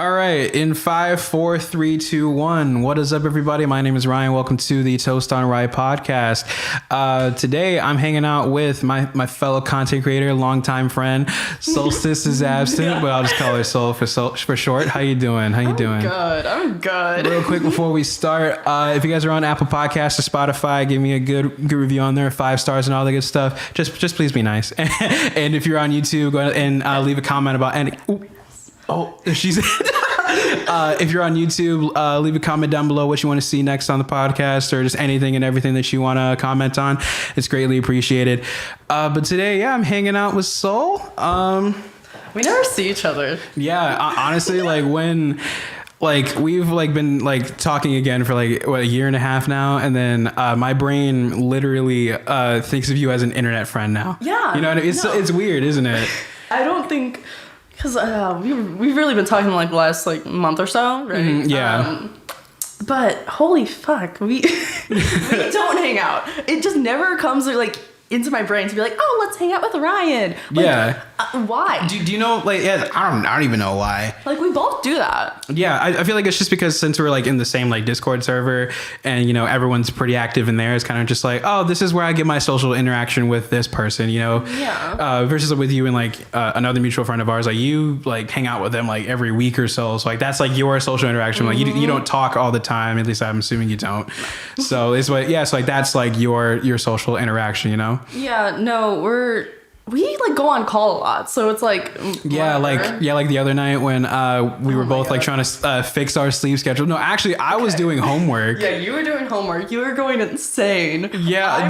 All right, in 5, 4, 3, 2, 1. What is up, everybody? My name is Ryan. Welcome to the Toast on Rye podcast. Today, I'm hanging out with my fellow content creator, longtime friend. Solstice is absent, but I'll just call her Sol for short. How you doing? I'm good. Real quick before we start, if you guys are on Apple Podcasts or Spotify, give me a good review on there, 5 stars and all the good stuff. Just please be nice. And if you're on YouTube, go ahead and leave a comment about any. She's. If you're on YouTube, leave a comment down below what you want to see next on the podcast, or just anything and everything that you want to comment on. It's greatly appreciated. But today, I'm hanging out with Sol. We never see each other. Yeah, honestly, we've been talking again for a year and a half now, and then my brain literally thinks of you as an internet friend now. Yeah, you know what I mean? It's weird, isn't it? I don't think. Because we've really been talking the last month or so, right? Mm-hmm, yeah. But holy fuck, we don't hang out. It just never comes into my brain to be like, oh, let's hang out with Ryan. Yeah. Why? Do you know? I don't even know why. We both do that. Yeah, I feel like it's just because since we're in the same Discord server, and everyone's pretty active in there, it's kind of just oh, this is where I get my social interaction with this person, Yeah. Versus with you and another mutual friend of ours, you hang out with them every week or so. So that's your social interaction. Mm-hmm. You don't talk all the time. At least I'm assuming you don't. So it's so that's your social interaction, Yeah. No, we go on call a lot, so it's yeah, the other night when we were both trying to fix our sleep schedule. No, actually, I was doing homework. Yeah, you were doing homework. You were going insane. Yeah,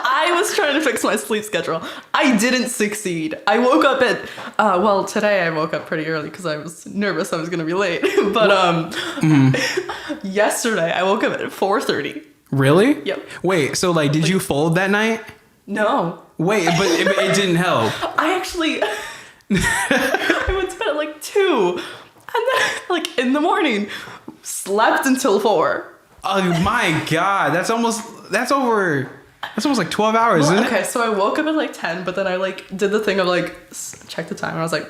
I was trying to fix my sleep schedule. I didn't succeed. I woke up at today I woke up pretty early because I was nervous I was going to be late. But yesterday I woke up at 4:30. Really? Yep. Wait, so did you fold that night? No. Wait, but it didn't help. I actually I went to bed at 2, and then in the morning slept until 4. Oh my god, that's almost 12 hours, isn't it? Okay, so I woke up at 10, but then I did the thing of check the time, and I was like,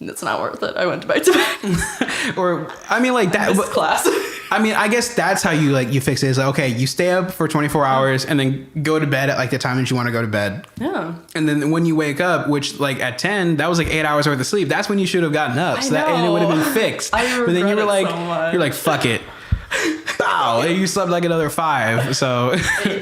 it's not worth it. I went back to bed. Or I mean that class. I mean, I guess that's how you fix it. Is okay, you stay up for 24 hours and then go to bed at the time that you want to go to bed. Yeah. And then when you wake up, which at 10, that was 8 hours worth of sleep. That's when you should have gotten up. And it would have been fixed. But then you were so much. You're fuck it. Wow, you slept another 5. So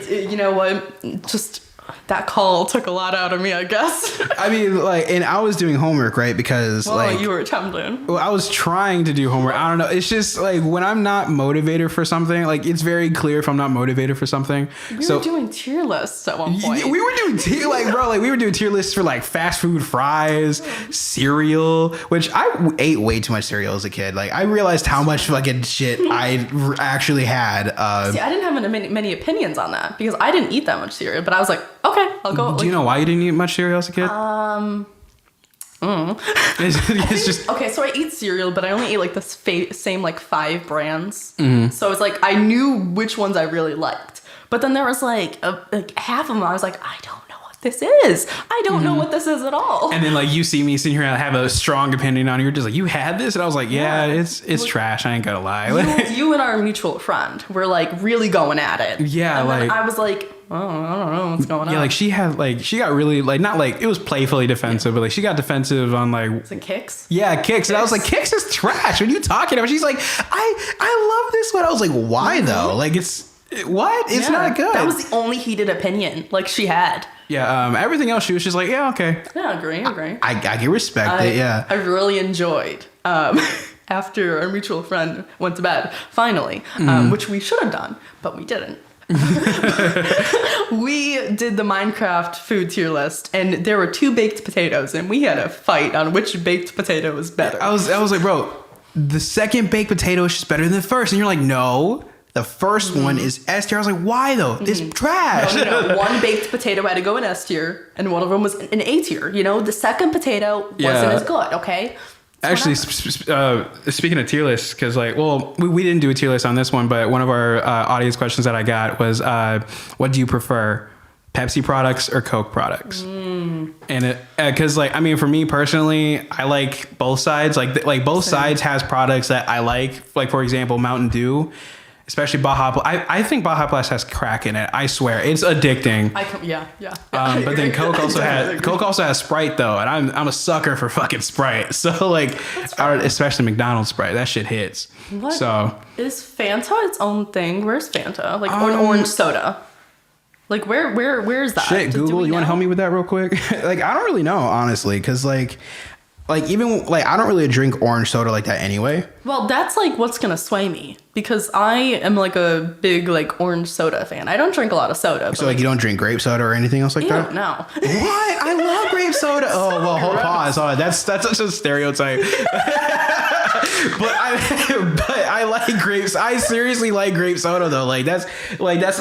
you know what? Just that call took a lot out of me, I guess. I mean, and I was doing homework, right? Because you were attempting. Well, I was trying to do homework. I don't know. It's just when I'm not motivated for something, it's very clear if I'm not motivated for something. We were doing tier lists at one point. We were doing we were doing tier lists for fast food fries, cereal, which I ate way too much cereal as a kid. I realized how much fucking shit I actually had. See, I didn't have many opinions on that because I didn't eat that much cereal, but I was okay, I'll go. Do you know why you didn't eat much cereal as a kid? It's just okay. So I eat cereal, but I only eat the same 5 brands. Mm-hmm. So it's I knew which ones I really liked, but then there was half of them I was I don't know what this is. I don't know what this is at all. And then you see me sitting here and I have a strong opinion on it. You're just you had this, and I was yeah, it's trash. I ain't gonna lie. You and our mutual friend were really going at it. Yeah, and I was oh, I don't know what's going on. Yeah, she had she got really not it was playfully defensive, but she got defensive on Kicks. Yeah, Kicks. And I was Kicks is trash. What are you talking about? She's I love this one. I was why though? It's what? It's not good. That was the only heated opinion she had. Yeah. Everything else she was just yeah, okay. Yeah, agree. I can respect it. Yeah. I really enjoyed. After our mutual friend went to bed, finally, which we should have done, but we didn't. We did the Minecraft food tier list, and there were 2 baked potatoes, and we had a fight on which baked potato was better. I was bro, the second baked potato is just better than the first, and you're no. The first one is S tier. I was why though? It's trash. No. One baked potato had to go in S tier, and one of them was an A tier. The second potato wasn't as good. Okay. Actually, speaking of tier lists, because we didn't do a tier list on this one, but one of our audience questions that I got was, what do you prefer, Pepsi products or Coke products? And it, because like, I mean, for me personally, I like both sides. Like both sides has products that I like. Like for example, Mountain Dew, especially Baja. I think Baja Blast has crack in it. I swear, it's addicting. Yeah. But then Coke also has Sprite though, and I'm a sucker for fucking Sprite. So like, especially McDonald's Sprite, that shit hits. What? So is Fanta its own thing? Where's Fanta? Like or an orange soda? Like where is that? Shit, Do Google, we you want to know? help me with that real quick? Like, I don't really know, honestly, because like even like I don't really drink orange soda like that anyway. Well, that's like what's gonna sway me because I am like a big like orange soda fan. I don't drink a lot of soda. So like you don't drink grape soda or anything else like that? No. What? I love grape soda. Oh well, hold pause. Oh, that's such a stereotype. But I like grapes. I seriously like grape soda though. Like that's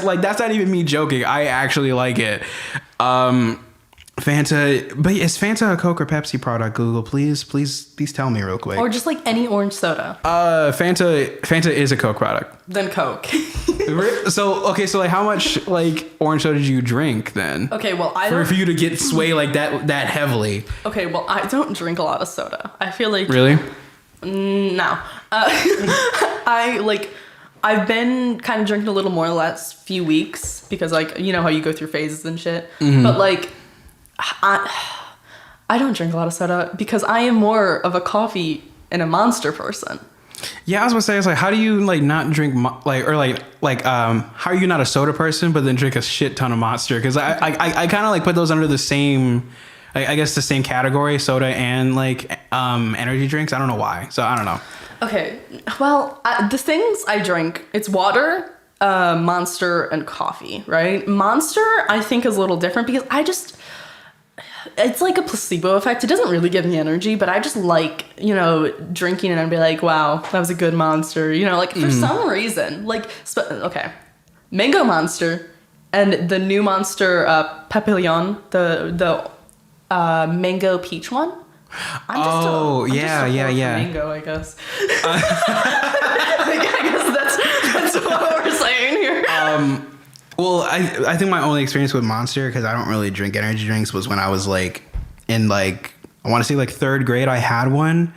not even me joking. I actually like it. Fanta, but is Fanta a Coke or Pepsi product? Google, please tell me real quick. Or just like any orange soda. Fanta is a Coke product. Then Coke. So like how much like orange soda did you drink then? Okay, well for you to get sway like that heavily. Okay, well I don't drink a lot of soda. I feel like really. No. I've been kind of drinking a little more the last few weeks because like you know how you go through phases and shit. Mm-hmm. But like I don't drink a lot of soda because I am more of a coffee and a Monster person. Yeah, I was gonna say, it's like, how do you like not drink how are you not a soda person but then drink a shit ton of Monster? Because I kind of like put those under the same, I guess the same category, soda and like energy drinks. I don't know why, so I don't know. Okay, well, the things I drink, it's water, Monster, and coffee, right? Monster, I think, is a little different because it's like a placebo effect. It doesn't really give me energy, but I just like, drinking it and be like, wow, that was a good Monster. Like for some reason, like, okay, Mango Monster and the new Monster Papillon, the mango peach one. I'm just mango, I guess. I guess that's what we're saying here. Well, I think my only experience with Monster, because I don't really drink energy drinks, was when I was like in like, I want to say like third grade. I had one,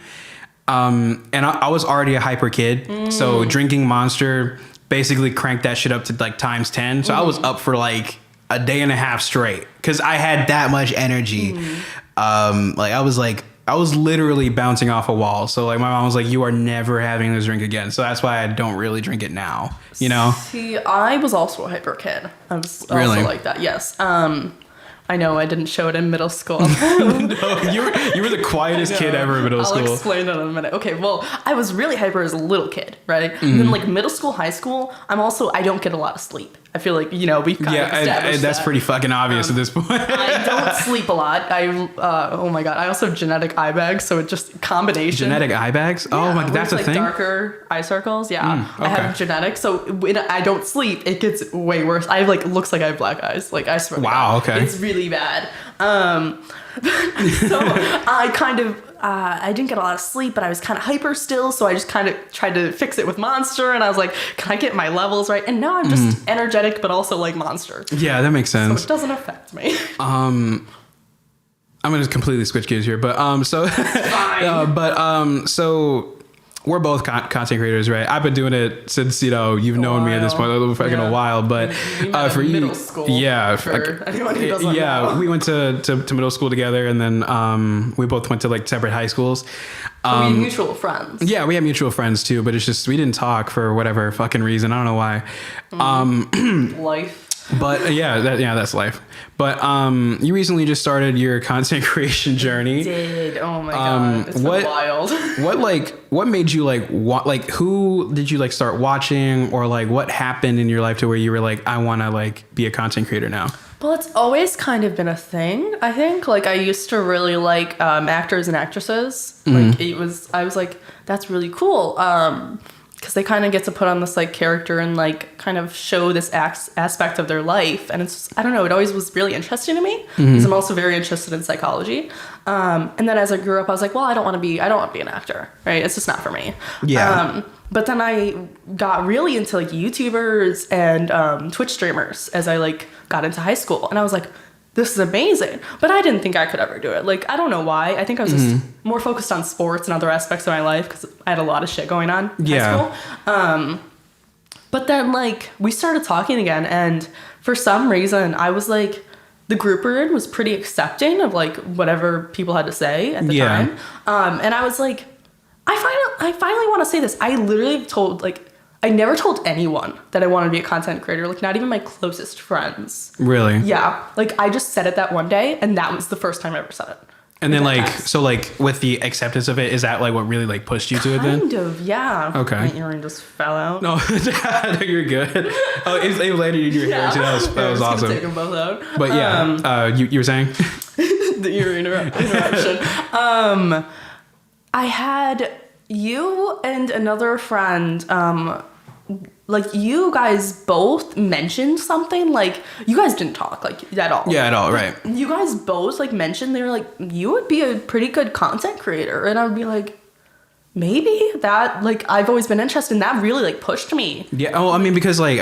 and I was already a hyper kid, so drinking Monster basically cranked that shit up to like times 10. So I was up for like a day and a half straight because I had that much energy. I was literally bouncing off a wall. So like my mom was like, you are never having this drink again. So that's why I don't really drink it now, See, I was also a hyper kid. I was also like that. Yes. I know I didn't show it in middle school. No, you were the quietest kid ever in middle school. I'll explain that in a minute. Okay, well, I was really hyper as a little kid, right? And then like middle school, high school, I don't get a lot of sleep. I feel like, we've kind of established that's pretty fucking obvious at this point. I don't sleep a lot. Oh my God. I also have genetic eye bags, so it just combination. Genetic eye bags? Yeah, oh my God, that's a like thing? Darker eye circles, yeah. Okay. I have genetics, so when I don't sleep, it gets way worse. I looks like I have black eyes. Like I swear. Wow, okay. It's really bad. So I kind of, I didn't get a lot of sleep, but I was kind of hyper still. So I just kind of tried to fix it with Monster. And I was like, can I get my levels right? And now I'm just energetic, but also like Monster. Yeah, that makes sense. So it doesn't affect me. I'm going to completely switch gears here. But, so we're both content creators, right? I've been doing it since, you've known me at this point a while, but for you, middle school. Yeah. For anyone who doesn't know. We went to middle school together, and then we both went to like separate high schools. We had mutual friends. Yeah, we have mutual friends too, but it's just, we didn't talk for whatever fucking reason. I don't know why. Life. But that's life. But you recently just started your content creation journey. I did. Oh my God. It's been wild. What made you who did you start watching, or what happened in your life to where you were like, I want to be a content creator now? Well, it's always kind of been a thing. I think I used to really like actors and actresses. I was like, that's really cool. Because they kind of get to put on this character and kind of show this aspect of their life, and it's I don't know, it always was really interesting to me because I'm also very interested in psychology. And then as I grew up, I was like, well, I don't want to be an actor, right? It's just not for me. Yeah. But then I got really into YouTubers and Twitch streamers as I got into high school, and I was like, this is amazing. But I didn't think I could ever do it. Like, I don't know why. I think I was just more focused on sports and other aspects of my life because I had a lot of shit going on in high school. But then, like, we started talking again, and for some reason, I was like, the group we're in was pretty accepting of, like, whatever people had to say at the time. And I was like, I finally want to say this. I literally told, like, I never told anyone that I wanted to be a content creator, like, not even my closest friends. Really? Yeah. Like, I just said it that one day, and that was the first time I ever said it. And then, like, so, like, with the acceptance of it, is that, like, what really, like, pushed you to it then? Kind of, yeah. Okay. My earring just fell out. No, you're good. Oh, it landed in your hair, too. That was awesome. Take them both out. But, yeah, you were saying? The ear interruption. I had you and another friend, like, you guys both mentioned something, like, you guys didn't talk, like, at all. Yeah, at all, right. You guys both, like, mentioned, they were like, you would be a pretty good content creator. And I would be like, maybe that, like, I've always been interested in that, really, like, pushed me. Yeah, oh, I mean, because, like,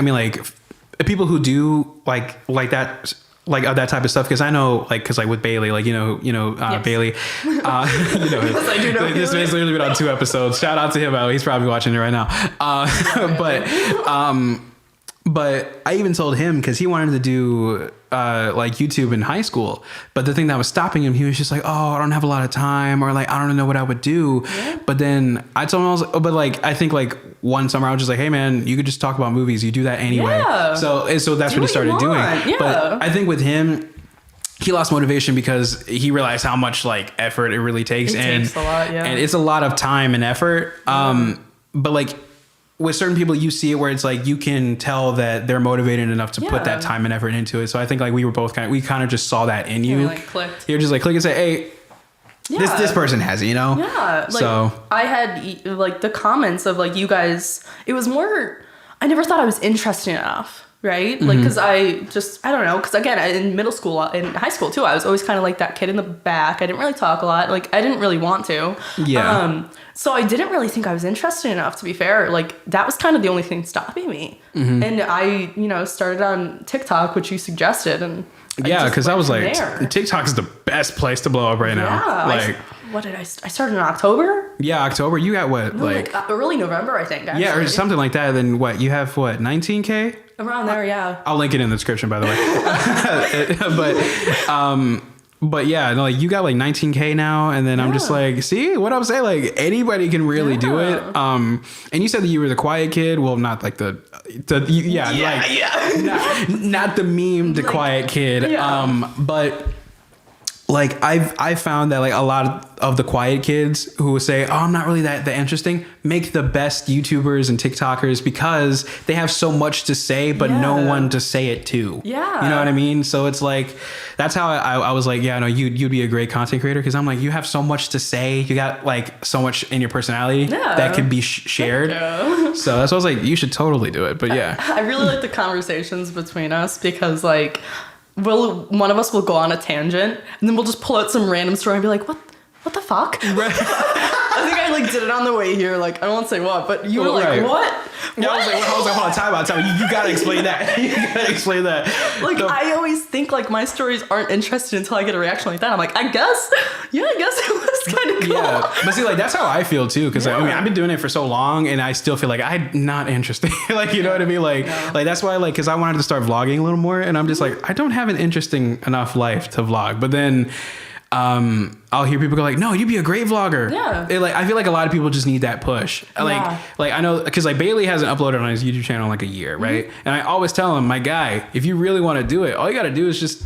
people who do, like that, like that type of stuff, because I know, like, because, like, with Bailey, like, yes. Bailey, Yes, I do know this man's literally been on 2 episodes. Shout out to him. He's probably watching it right now. But I even told him, because he wanted to do like YouTube in high school, but the thing that was stopping him, he was just like, oh, I don't have a lot of time, or like, I don't know what I would do. Yeah. But then I told him, I was like, oh, but like, I think like one summer I was just like, hey man, you could just talk about movies. You do that anyway. Yeah. So that's what he started doing. Yeah. But I think with him, he lost motivation because he realized how much like effort it really takes. It takes a lot, yeah. And it's a lot of time and effort. But like, with certain people, you see it where it's like you can tell that they're motivated enough to put that time and effort into it. So I think like we were both kind of just saw that in you. Like clicked. You're just like click and say, hey, this person has it, you know? Yeah. Like, so I had like the comments of like you guys. It was more. I never thought I was interesting enough. Right? Like, because I don't know. Because again, in middle school, in high school too, I was always kind of like that kid in the back. I didn't really talk a lot. Like, I didn't really want to. Yeah. So I didn't really think I was interested enough, to be fair. Like, that was kind of the only thing stopping me. And I, started on TikTok, which you suggested. And yeah, because I was like, TikTok is the best place to blow up right now. Yeah. Like, what did I started in October? Yeah, October. You got what? No, like early November, I think. Actually. Yeah, or something like that. Then what? You have what? 19K? Around there, yeah. I'll link it in the description, by the way. But yeah, no, like you got like 19K now, and then I'm just like, see what I'm saying? Like anybody can really do it. And you said that you were the quiet kid. Well, not like not the meme, the like, quiet kid. Yeah. But like I've found that like a lot of the quiet kids who say, oh, I'm not really that interesting, make the best YouTubers and TikTokers because they have so much to say, but no one to say it to. Yeah. You know what I mean? So it's like, that's how I was like, yeah, no, you'd be a great content creator. Cause I'm like, you have so much to say. You got like so much in your personality that could be shared. So that's why I was like, you should totally do it. But yeah. I really like the conversations between us because like, one of us will go on a tangent and then we'll just pull out some random story and be like, what the fuck? Right. I think I like did it on the way here. Like, I don't want to say what, but you were like, what? Yeah, I was like, hold on, time out. You gotta explain that. You gotta explain that. Like, I always think like my stories aren't interesting until I get a reaction like that. I'm like, I guess it was kind of cool. Yeah, but see, like that's how I feel too. Because I mean, I've been doing it for so long, and I still feel like I'm not interesting. Like, you know what I mean? Like, like that's why, like, because I wanted to start vlogging a little more, and I'm just like, I don't have an interesting enough life to vlog. But then. I'll hear people go like, no, you'd be a great vlogger. Yeah. Like, I feel like a lot of people just need that push. Like I know, cause like Bailey hasn't uploaded on his YouTube channel in like a year. Right. And I always tell him, my guy, if you really want to do it, all you got to do is just,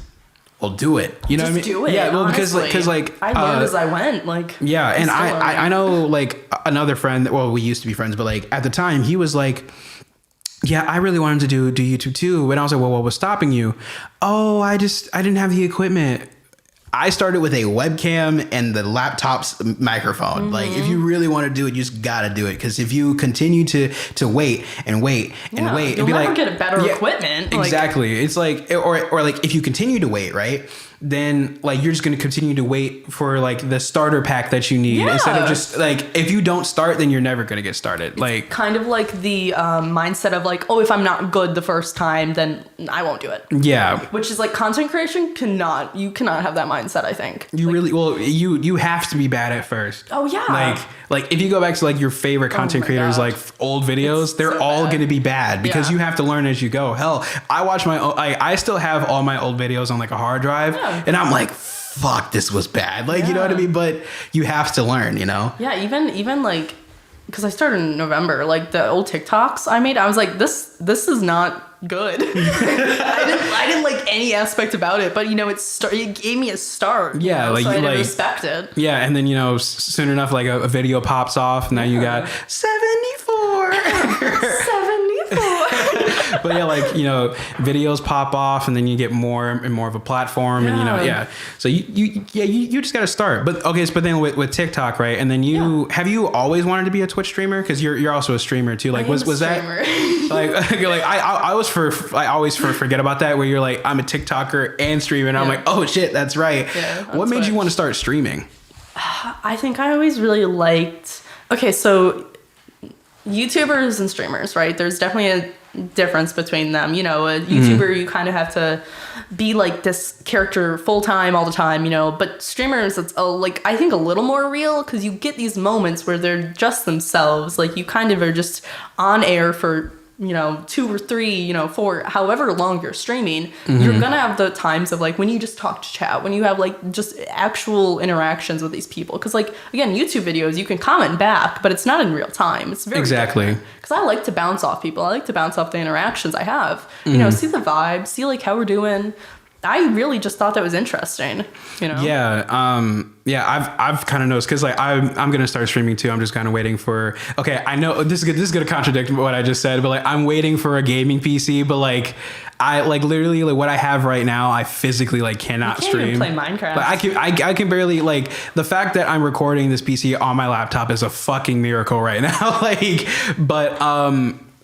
do it. You know what I mean? Do it. Yeah. Well, because like, I learned as I went. Like, yeah. And I know like another friend, well, we used to be friends, but like at the time he was like, yeah, I really wanted to do YouTube too. And I was like, well, what was stopping you? Oh, I didn't have the equipment. I started with a webcam and the laptop's microphone. Like, if you really want to do it, you just got to do it. Because if you continue to wait and wait and wait, you'll be never like, get better equipment. Exactly. It's like, or like if you continue to wait, right? then like you're just going to continue to wait for like the starter pack that you need instead of just like, if you don't start, then you're never going to get started. It's like kind of like the mindset of like, oh, if I'm not good the first time, then I won't do it. Yeah. Which is like content creation you cannot have that mindset, I think. You have to be bad at first. Oh yeah. Like if you go back to like your favorite content creators, God. like old videos, they're so all bad. going to be bad because you have to learn as you go. Hell, I watch I still have all my old videos on like a hard drive and I'm like, fuck, this was bad. Like, you know what I mean? But you have to learn, you know? Yeah. Even like, because I started in November, like the old TikToks I made, I was like, this is not good. I didn't like any aspect about it, but you know, it gave me a start. Yeah, like so I didn't respect it. Yeah, and then you know, soon enough, like a video pops off. Now you got 74. 74. But yeah, like, you know, videos pop off and then you get more and more of a platform and, you know, so you just got to start. But okay. But then with TikTok, right. And then have you always wanted to be a Twitch streamer? Cause you're also a streamer too. Like, was that like, I always forget about that where you're like, I'm a TikToker and streamer. And I'm like, oh shit, that's right. Yeah, what made you want to start streaming? I think I always really liked, so YouTubers and streamers, right? There's definitely a difference between them. You know, a YouTuber, you kind of have to be like this character full time all the time, you know, but streamers, it's like, I think a little more real because you get these moments where they're just themselves. Like you kind of are just on air for, you know, 2 or 3, you know, 4, however long you're streaming, you're gonna have the times of like when you just talk to chat, when you have like just actual interactions with these people. Because like, again, YouTube videos, you can comment back, but it's not in real time. It's very because I like to bounce off people. I like to bounce off the interactions I have. You know, see the vibe, see like how we're doing. I really just thought that was interesting, you know? Yeah. I've kind of noticed because like I'm going to start streaming too. I'm just kind of waiting for, I know this is going to contradict what I just said, but like I'm waiting for a gaming PC, but like I like literally like what I have right now, I physically like cannot stream. Even play Minecraft. Like I can barely like the fact that I'm recording this PC on my laptop is a fucking miracle right now.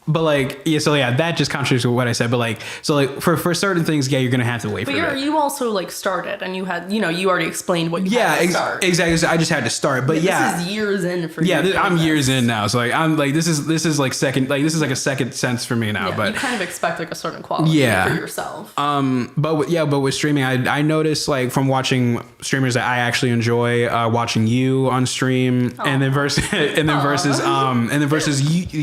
But like, that just contradicts what I said. But like, so like for certain things, you're going to have to wait for it. But you also like started and you had, you know, you already explained what you had to start. Exactly. So I just had to start, but this is years in for you. Yeah, I'm years in now. So like, I'm like, this is like second, like this is like a second sense for me now, but you kind of expect like a certain quality for yourself. But with streaming, I noticed like from watching streamers that I actually enjoy, watching you on stream and then versus you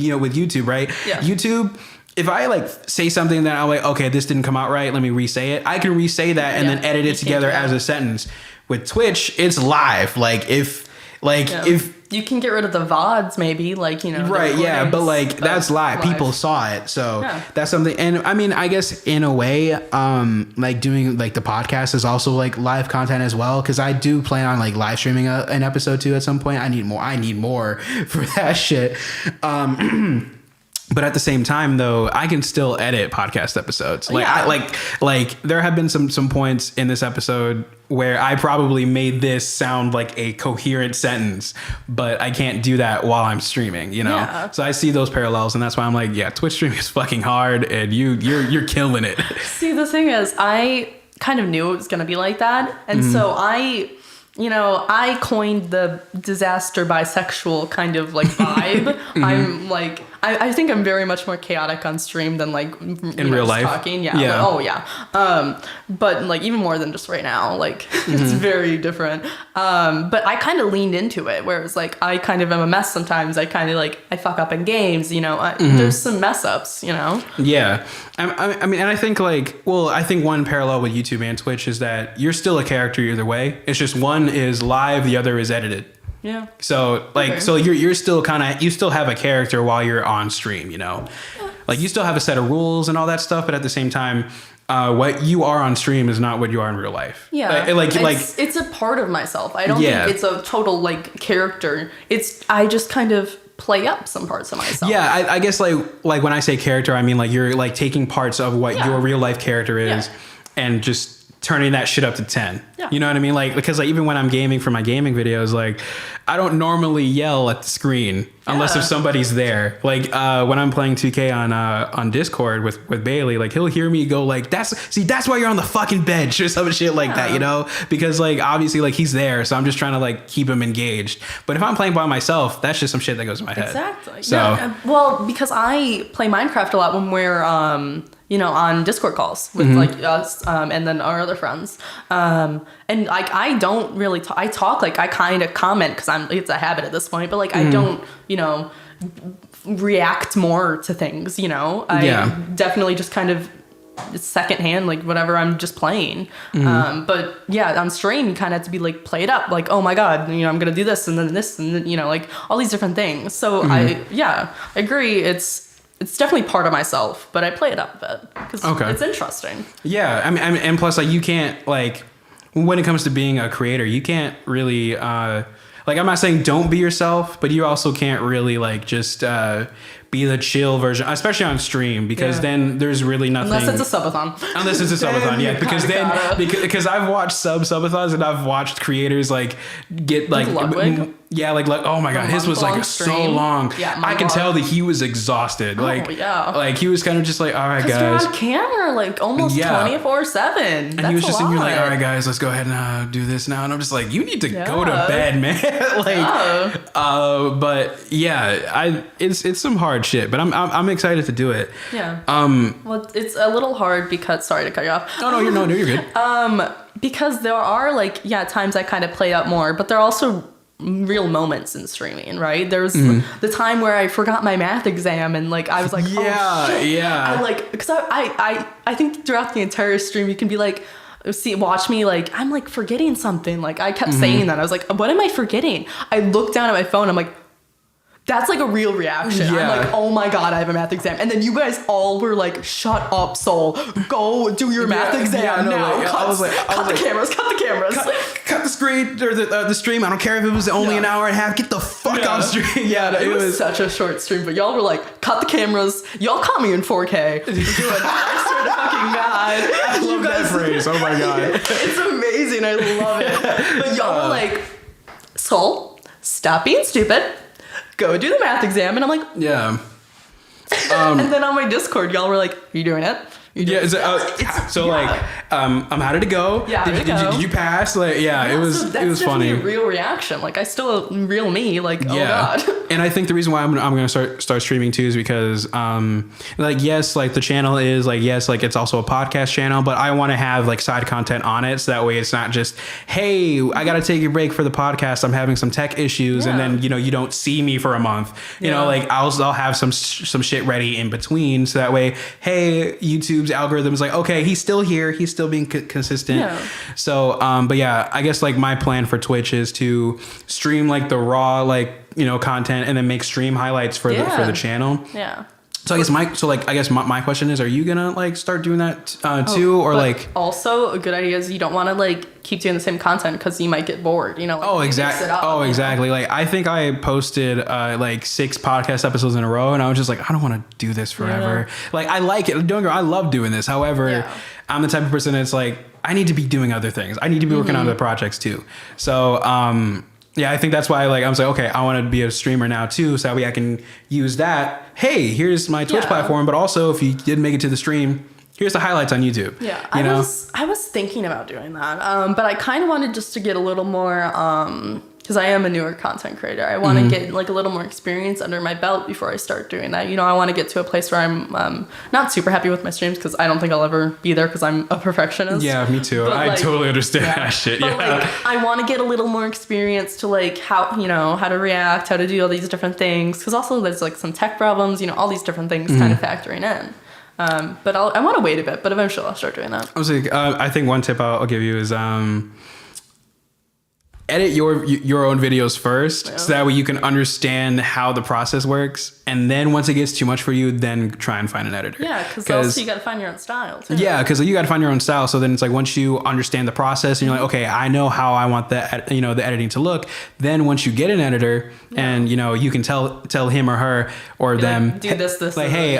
know, with YouTube, right? Yeah. YouTube, if I like say something that I'm like, okay, this didn't come out right, let me re-say it. I can re-say that and then edit it together as a sentence. With Twitch, it's live. Like if you can get rid of the VODs, maybe, like, you know. Right, yeah, but like that's live. People saw it, so that's something. And I mean, I guess in a way, like doing like the podcast is also like live content as well, because I do plan on like live streaming an episode 2 at some point. I need more for that shit. But at the same time, though, I can still edit podcast episodes. Like there have been some points in this episode where I probably made this sound like a coherent sentence, but I can't do that while I'm streaming, you know? Yeah. So I see those parallels, and that's why I'm like, yeah, Twitch streaming is fucking hard, and you're killing it. See, the thing is, I kind of knew it was going to be like that, and so I coined the disaster bisexual kind of like vibe. I'm like, I think I'm very much more chaotic on stream than like in real life. Talking. But like even more than just right now, like it's very different. But I kind of leaned into it where it was like, I kind of am a mess sometimes. I kind of like, I fuck up in games, you know, there's some mess ups, you know? Yeah. I mean, and I think I think one parallel with YouTube and Twitch is that you're still a character either way. It's just one is live, the other is edited. Yeah. So so you're still you still have a character while you're on stream, you know, like you still have a set of rules and all that stuff, but at the same time, what you are on stream is not what you are in real life. Yeah. It's a part of myself. I don't think it's a total like character. I just kind of play up some parts of myself. Yeah. I guess like when I say character, I mean like you're like taking parts of what your real life character is and just turning that shit up to 10. Yeah. You know what I mean? Like, because like even when I'm gaming for my gaming videos, like I don't normally yell at the screen unless if somebody's there. Like when I'm playing 2K on Discord with Bailey, like he'll hear me go like, that's why you're on the fucking bench or some shit like that, you know? Because like obviously like he's there, so I'm just trying to like keep him engaged. But if I'm playing by myself, that's just some shit that goes in my head. Exactly. So well, because I play Minecraft a lot when we're on Discord calls with like us and then our other friends. And like I don't really talk. I talk like I kind of comment because it's a habit at this point. But like I don't react more to things. I definitely just kind of secondhand like whatever I'm just playing. But yeah, on stream you kind of have to be like played up. Like, oh my god, I'm gonna do this and then this and then, like all these different things. So I agree. It's definitely part of myself, but I play it up a bit because it's interesting. Yeah, I mean, and plus, like, you can't, like, when it comes to being a creator, you can't really, like, I'm not saying don't be yourself, but you also can't really, like, just be the chill version, especially on stream, because then there's really nothing. Unless it's a subathon. Because I've watched subathons and I've watched creators, like, get, like, like, oh my god, his was like so long. Yeah, I can tell that he was exhausted. Like he was kind of just like, all right, guys. You're on camera like almost 24/7. And he was just and you're like, all right, guys, let's go ahead and do this now. And I'm just like, you need to go to bed, man. But yeah, it's some hard shit, but I'm excited to do it. Yeah. Well, it's a little hard because sorry to cut you off. No, you're good. Because there are like times I kind of play up more, but there are also real moments in streaming, right? There's the time where I forgot my math exam and like I was like, oh shit. I like because I think throughout the entire stream you can be like watch me like I'm like forgetting something. Like I kept saying that. I was like, what am I forgetting? I looked down at my phone. I'm like, that's like a real reaction. I'm like, oh my god, I have a math exam. And then you guys all were like, shut up, Soul. Go do your math exam now. Cut the cameras. Cut the screen or the stream. I don't care if it was only an hour and a half. Get the fuck off stream. It was such a short stream, but y'all were like, cut the cameras. Y'all caught me in 4K. I swear to fucking god. I love that phrase. Oh my god. It's amazing. I love it. But y'all were like, Soul, stop being stupid. Go do the math exam. And I'm like, and then on my Discord, y'all were like, are you doing it? How did it go? Yeah, did you pass? Like, it was funny. A real reaction. Like, I still real me. Like, oh god. And I think the reason why I'm going to start streaming too is because, like, yes, like the channel is like, yes, like it's also a podcast channel, but I want to have like side content on it, so that way it's not just, hey, I got to take a break for the podcast. I'm having some tech issues, and then you don't see me for a month. You know, like I'll have some shit ready in between, so that way, hey, YouTube's algorithm is like, okay, he's still here, he's still being consistent. So but I guess like my plan for Twitch is to stream like the raw like content and then make stream highlights for the channel. So I guess my question is, are you gonna like start doing that too, or like also a good idea is you don't want to like keep doing the same content because you might get bored. Like, exactly. Like I think I posted like 6 podcast episodes in a row, and I was just like, I don't want to do this forever. Like I like it. I love doing this. However, I'm the type of person that's like, I need to be doing other things. I need to be working on other projects too. So I think that's why like I'm like, okay, I want to be a streamer now too, so that way I can use that. Hey, here's my Twitch platform, but also if you didn't make it to the stream, here's the highlights on YouTube. I was thinking about doing that, but I kind of wanted just to get a little more because I am a newer content creator. I want to get like a little more experience under my belt before I start doing that. I want to get to a place where I'm not super happy with my streams because I don't think I'll ever be there because I'm a perfectionist. Yeah, me too. But, I totally understand that shit. But like, I want to get a little more experience to like how to react, how to do all these different things. Because also there's like some tech problems, all these different things kind of factoring in. But I want to wait a bit, but eventually I'll start doing that. I think one tip I'll give you is edit your own videos first, so that way you can understand how the process works, and then once it gets too much for you, then try and find an editor. Yeah, because also you got to find your own style too. Yeah, because you got to find your own style. So then it's like once you understand the process and you're like, okay, I know how I want the the editing to look. Then once you get an editor, and you can tell him or her or them, like, do this, like, hey,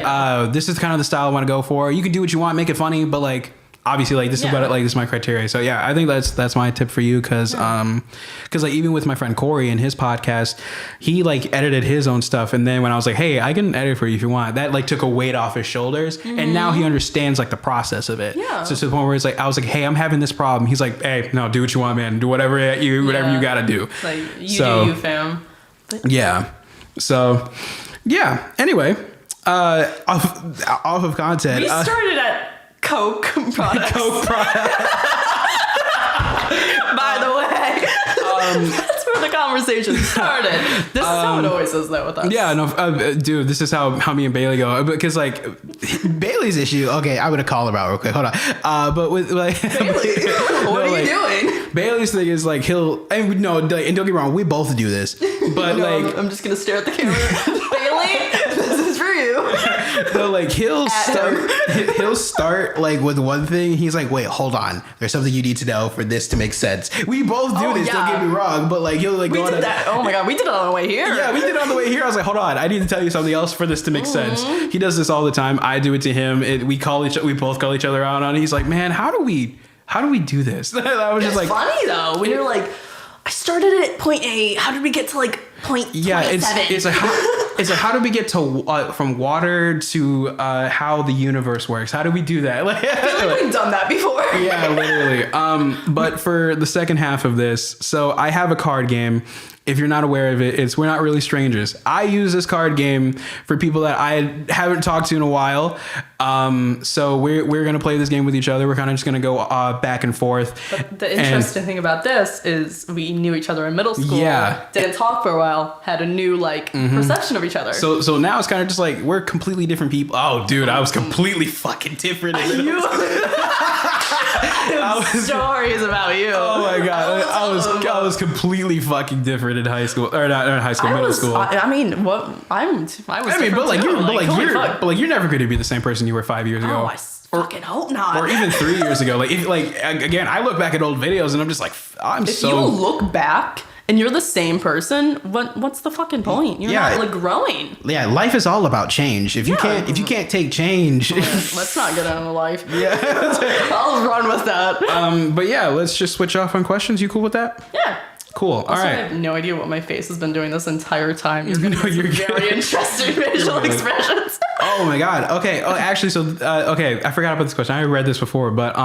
this is kind of the style I want to go for. You can do what you want, make it funny, but like, obviously like this is what like this is my criteria. So yeah, I think that's my tip for you because like even with my friend Corey and his podcast, he like edited his own stuff, and then when I was like, hey, I can edit for you if you want, that like took a weight off his shoulders, and now he understands like the process of it. Yeah. So to the point where it's like I was like, hey, I'm having this problem. He's like, hey, no, do what you want, man. Do whatever you gotta do. Like do you, fam. Yeah. So yeah. Anyway, off of content. We started at Coke products. Coke products. By the way, that's where the conversation started. This is how it always is, though, with us. Yeah, no, dude, this is how me and Bailey go. Because like Bailey's issue. Okay, I'm gonna call her out real quick. Hold on. But with like Bailey, what are you doing? Bailey's thing is like and don't get me wrong, we both do this, but no, like I'm just gonna stare at the camera. Bailey, this is for you. No, like he'll start like with one thing. He's like, wait, hold on. There's something you need to know for this to make sense. We both do this. Don't get me wrong, but like he'll like we did that. Oh my god, we did it on the way here. Yeah, we did it on the way here. I was like, hold on, I need to tell you something else for this to make sense. He does this all the time. I do it to him. We both call each other out on it. He's like, man, how do we do this? I was just like, funny though when you're like, I started at point A. How did we get to like point? Yeah, it's like how do we get to from water to how the universe works? How do we do that? I feel like we've done that before. Yeah, literally. But for the second half of this, so I have a card game. If you're not aware of it, we're not really strangers. I use this card game for people that I haven't talked to in a while. So we're gonna play this game with each other. We're kind of just gonna go back and forth. But the interesting thing about this is we knew each other in middle school. Yeah. Didn't talk for a while. Had a new perception of each other. So now it's kind of just like we're completely different people. Oh, dude, I was completely fucking different. Stories about you. Oh my god, I was completely fucking different in high school, or not in high school, middle school. I mean, what I was. But you're never going to be the same person you were 5 years ago. Oh, I fucking hope not. Or even 3 years ago. Again, I look back at old videos and I'm just like, if you look back and you're the same person, what's the fucking point? You're not like growing. Yeah, life is all about change. If you can't take change, let's not get out of life. Yeah, I'll run with that. But yeah, let's just switch off on questions. You cool with that? Yeah. Cool. All right. I have no idea what my face has been doing this entire time. You're very interesting facial expressions. Oh my god. Okay. Oh, actually, so I forgot about this question. I read this before, but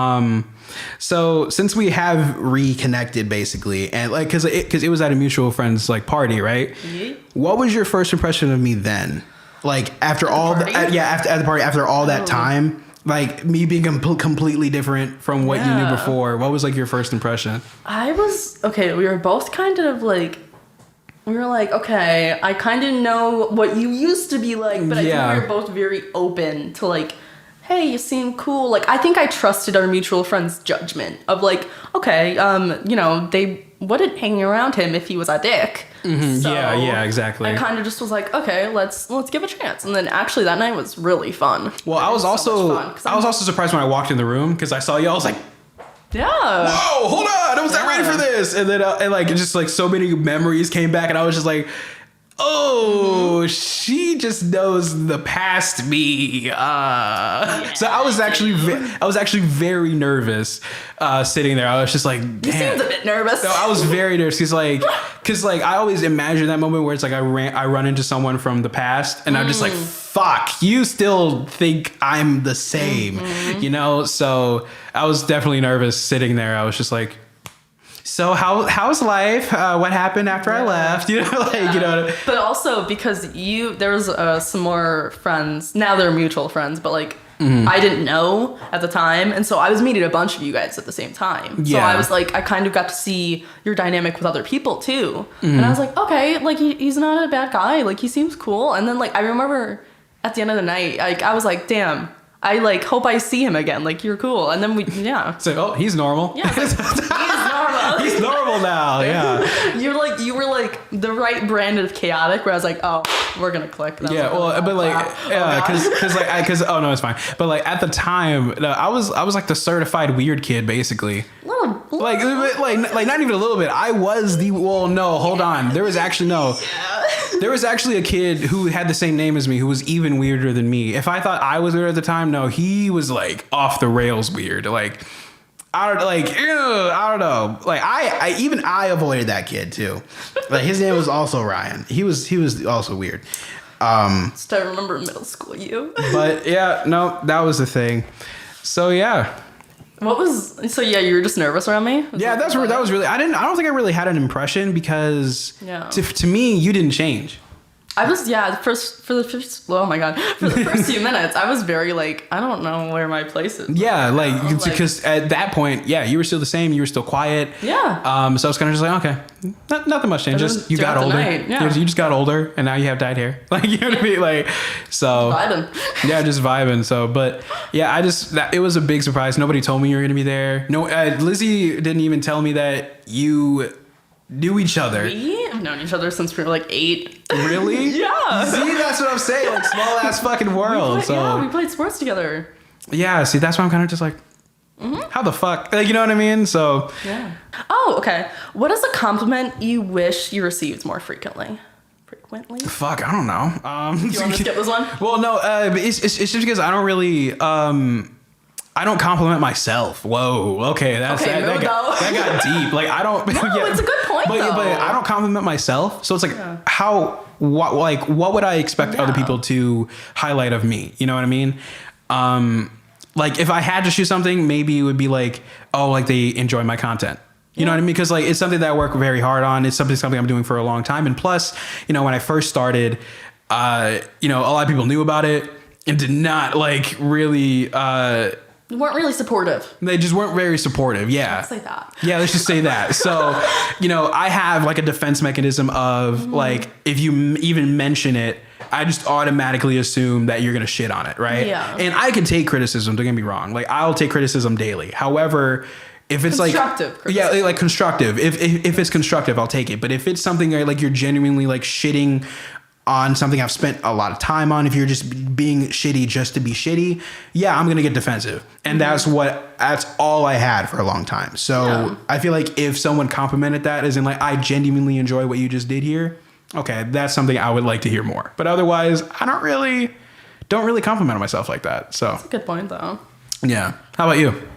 so since we have reconnected basically, and like because it was at a mutual friend's like party, right? Mm-hmm. What was your first impression of me then? Like after all at the party after all that time. Like me being completely different from what you knew before. What was like your first impression? We were both kind of like, okay, I kind of know what you used to be like, but I think we were both very open to like, hey, you seem cool. Like, I think I trusted our mutual friend's judgment of like, okay, they wouldn't hang around him if he was a dick. Mm-hmm. So yeah, exactly. I kind of just was like, okay, let's give a chance. And then actually that night was really fun. Well, I was also surprised when I walked in the room because I saw you. I was like, yeah. Whoa, hold on, I was not ready for this. And then and like just like so many memories came back, and I was just like, oh, she just knows the past me. So I was actually very nervous sitting there. I was just like, damn. You seemed a bit nervous. No, I was very nervous because I always imagine that moment where it's like I run into someone from the past, and I'm just like, fuck, you still think I'm the same, So I was definitely nervous sitting there. I was just like, so how's life? What happened after I left? But also because there was some more friends. Now they're mutual friends, but like I didn't know at the time, and so I was meeting a bunch of you guys at the same time. Yeah. So I was like, I kind of got to see your dynamic with other people too, and I was like, okay, like he's not a bad guy. Like he seems cool. And then like I remember at the end of the night, like I was like, damn. I like hope I see him again. Like you're cool. And then It's like, oh, he's normal. Yeah. He's normal. He's normal now. Yeah. You were like the right brand of chaotic. Where I was like, oh, we're gonna click. Yeah. Well, but like, because oh no, it's fine. But like at the time, I was like the certified weird kid, basically. Like not even a little bit. I was no, hold on. There was actually no. There was actually a kid who had the same name as me who was even weirder than me. If I thought I was weird at the time, no, he was like off the rails weird. Like, I don't know. Like I avoided that kid too. Like his name was also Ryan. He was also weird. Still remember middle school you. But yeah, no, that was the thing. So yeah. You were just nervous around me? Yeah, that was really. I don't think I really had an impression because to me you didn't change. I was, for the first few minutes, I was very like, I don't know where my place is. Yeah, like, because at that point, yeah, you were still the same. You were still quiet. Yeah. So I was kind of just like, okay, nothing much changed. Just you got older. You just got older, and now you have dyed hair. Like, you know what I mean? Like, so. Vibing. Yeah, just vibing. So, but yeah, it was a big surprise. Nobody told me you were going to be there. No, Lizzie didn't even tell me that you knew each other. We have known each other since we were like 8. Really? Yeah. See, that's what I'm saying. Like, small ass fucking world. We played sports together. Yeah, see, that's why I'm kind of just like, how the fuck? Like, you know what I mean? So. Yeah. Oh, okay. What is a compliment you wish you received more frequently? Fuck, I don't know. Do you want to skip this one? Well, no, it's just because I don't really. I don't compliment myself. Whoa. Okay. That got deep. Like I don't. No, it's a good point but, though. But I don't compliment myself. So it's like, what would I expect other people to highlight of me? You know what I mean? Like if I had to choose something, maybe it would be like, oh, like they enjoy my content. You know what I mean? Because like it's something that I work very hard on. It's something I'm doing for a long time. And plus, when I first started, a lot of people knew about it and did not like really. Weren't really supportive. They just weren't very supportive. Yeah. Let's say that. Yeah, let's just say that. So, I have like a defense mechanism of like, if you even mention it, I just automatically assume that you're going to shit on it. Right. Yeah. And I can take criticism. Don't get me wrong. Like I'll take criticism daily. However, if it's constructive criticism. Like constructive, if it's constructive, I'll take it. But if it's something like you're genuinely like shitting on something I've spent a lot of time on, if you're just being shitty just to be shitty, yeah, I'm going to get defensive. And that's all I had for a long time. So I feel like if someone complimented that as in like, I genuinely enjoy what you just did here. Okay. That's something I would like to hear more, but otherwise I don't really compliment myself like that. So that's a good point though. Yeah. How about you?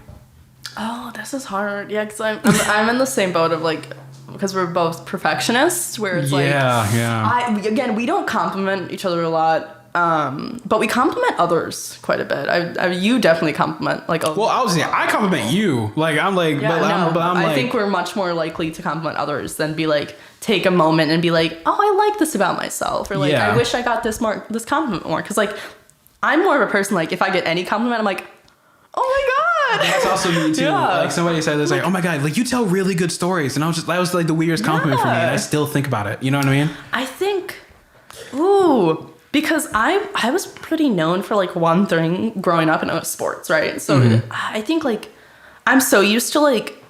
Oh, this is hard. Yeah. Cause I'm in the same boat of like, because we're both perfectionists, where it's we don't compliment each other a lot, but we compliment others quite a bit. You definitely compliment like. I compliment you. Like I'm like, I think we're much more likely to compliment others than be like take a moment and be like, oh, I like this about myself, or like I wish I got this compliment more, because like I'm more of a person like if I get any compliment, I'm like, oh my god. That's also me too. Yeah. Like somebody said this, like, oh my god, like you tell really good stories, and that was like the weirdest compliment for me, and I still think about it. You know what I mean? I think, because I was pretty known for like one thing growing up, and it was sports, right? So I think like I'm so used to like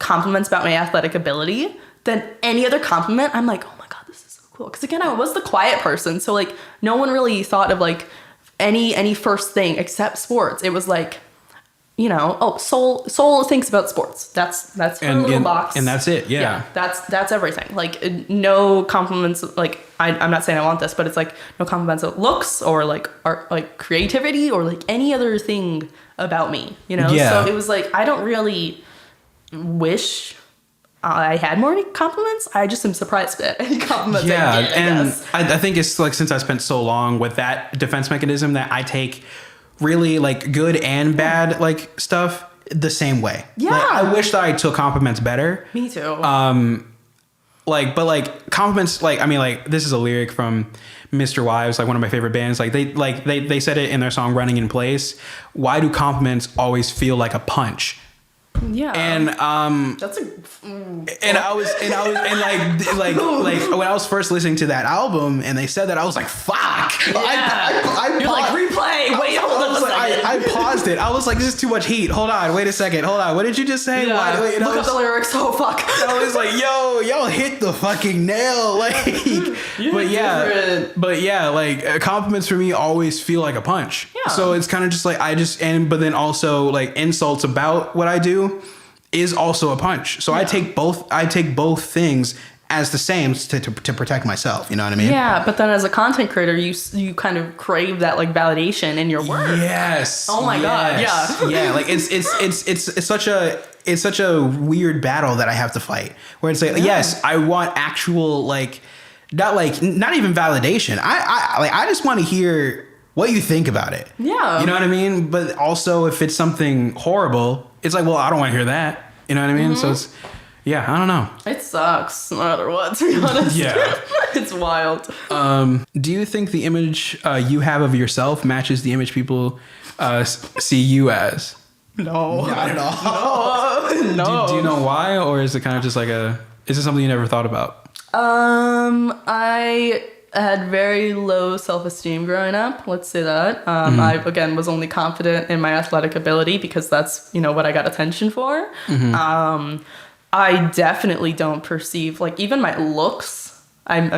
compliments about my athletic ability that any other compliment, I'm like, oh my god, this is so cool. Because again, I was the quiet person, so like no one really thought of like any first thing except sports. It was like, Soul thinks about sports. That's her little box. And that's it. Yeah. That's everything. Like no compliments. Like I'm not saying I want this, but it's like no compliments of looks or like art, like creativity or like any other thing about me, Yeah. So it was like, I don't really wish I had more compliments. I just am surprised at any compliments. I think it's like, since I spent so long with that defense mechanism, that I take really like good and bad like stuff the same way. Yeah. Like, I wish that I took compliments better. Me too. But compliments, like, I mean, like, this is a lyric from Mr. Wives, like one of my favorite bands. Like they said it in their song Running in Place. Why do compliments always feel like a punch? Yeah. And that's I was like when I was first listening to that album and they said that, I was like, fuck. Yeah. You're like, replay. Wait, hold on a second. I paused it. I was like, this is too much heat. Hold on, wait a second. Hold on. What did you just say? Yeah. Look up the lyrics. Oh fuck. I was like, y'all hit the fucking nail. Like, but yeah, like compliments for me always feel like a punch. Yeah. So it's kind of just like but then also like insults about what I do is also a punch. So I take both things as the same to protect myself. You know what I mean? Yeah, but then as a content creator, you kind of crave that like validation in your work. Yes. Oh my God. Yeah. Yeah. Like it's such a weird battle that I have to fight. Where it's like, yes, I want actual like, not even validation. I just want to hear what you think about it. Yeah. You know what I mean? But also, if it's something horrible, it's like, well, I don't want to hear that. You know what I mean? So it's, yeah, I don't know. It sucks, no matter what, to be honest. Yeah. It's wild. Do you think the image you have of yourself matches the image people see you as? No. Not at all. No. Do you know why, or is it kind of just like is it something you never thought about? I had very low self-esteem growing up. Let's say that. I, again, was only confident in my athletic ability because that's, what I got attention for. I definitely don't perceive, like, even my looks, I have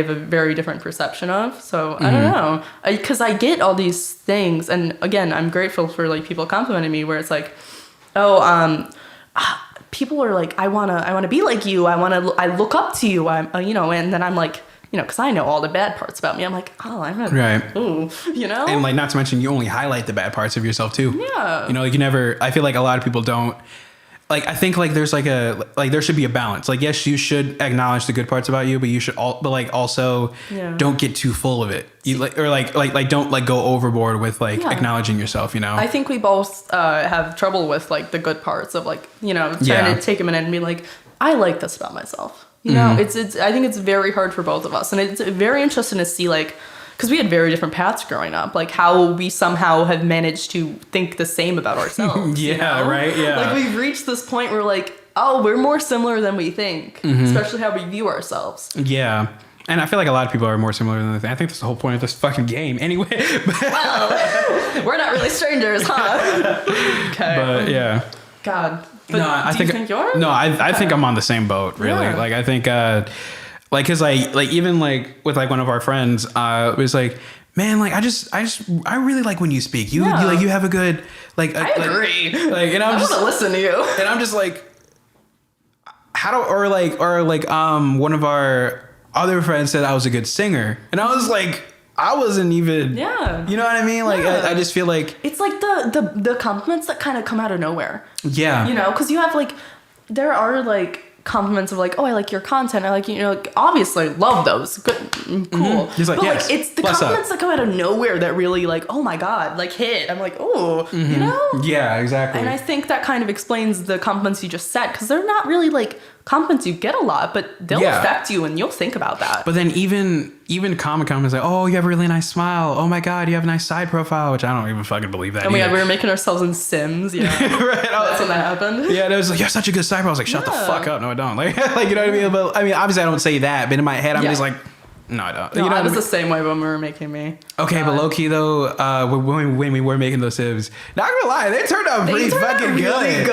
a very different perception of. So I don't know. Because I get all these things. And again, I'm grateful for, like, people complimenting me where it's like, people are like, I wanna be like you. I look up to you. And then I'm like, because I know all the bad parts about me. I'm like, oh, I'm not, Right. ooh, And like, not to mention, you only highlight the bad parts of yourself too. Yeah. Like you never. I feel like a lot of people don't. Like, I think like there's like there should be a balance. Like, yes, you should acknowledge the good parts about you, but you should also don't get too full of it. You don't like go overboard with like acknowledging yourself. I think we both have trouble with like the good parts of like trying to take a minute and be like, I like this about myself. It's I think it's very hard for both of us, and it's very interesting to see like, because we had very different paths growing up, like how we somehow have managed to think the same about ourselves. Right. Yeah. Like we've reached this point where like, oh, we're more similar than we think, especially how we view ourselves. Yeah. And I feel like a lot of people are more similar than they think. I think that's the whole point of this fucking game anyway. Well, we're not really strangers, huh? Okay. But yeah. God. But No, I think you're? No, I think I'm on the same boat, really. Yeah. Like, I think, like, cause even like with like one of our friends, it was like, man, like, I really like when you speak. You have a good, like, I agree. Like, and I'm I just want to listen to you. and I'm just like, one of our other friends said I was a good singer. And I was like, I wasn't even, you know what I mean? Like, I just feel like it's like the compliments that kind of come out of nowhere. Yeah. Because you have like, there are like compliments of like, oh, I like your content. I like, like, obviously love those. Good, cool. He's like, but yes, like, it's the bless compliments up. that come out of nowhere that really like, oh my God, like hit. I'm like, oh, Yeah, exactly. And I think that kind of explains the compliments you just said, because they're not really like compliments you get a lot, but they'll affect you and you'll think about that. But then even comic comments like, oh, you have a really nice smile. Oh my God, you have a nice side profile, which I don't even fucking believe that. Oh my God, we were making ourselves in Sims. Yeah. Right. That's when that happened. Yeah, and it was like, you have such a good side profile. I was like, shut the fuck up. No, I don't. Like, you know what I mean? But I mean, obviously I don't say that, but in my head, I'm just like, no, I don't. No, I was the same way when we were making me. Okay, but low key though, when we were making those Sims, not gonna lie, they turned out pretty fucking good.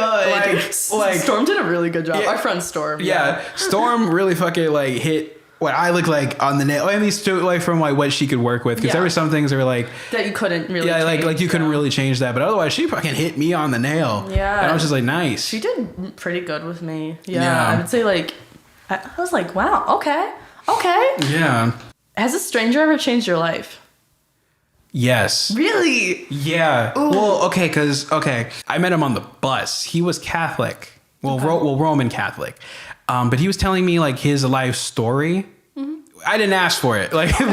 Like Storm did a really good job. Yeah. Our friend Storm. Yeah, Storm really fucking like hit what I look like on the nail, at least like from like what she could work with, because there were some things that were like that you couldn't really. Yeah, change, like you couldn't really change that, but otherwise she fucking hit me on the nail. Yeah, and I was just like, nice. She did pretty good with me. Yeah. I would say like, I was like, wow, okay. Yeah. Has a stranger ever changed your life? Yes. Really? Yeah. Ooh. Well, okay, I met him on the bus. He was Catholic. Well, Roman Catholic. But he was telling me like his life story. I didn't ask for it. Like, and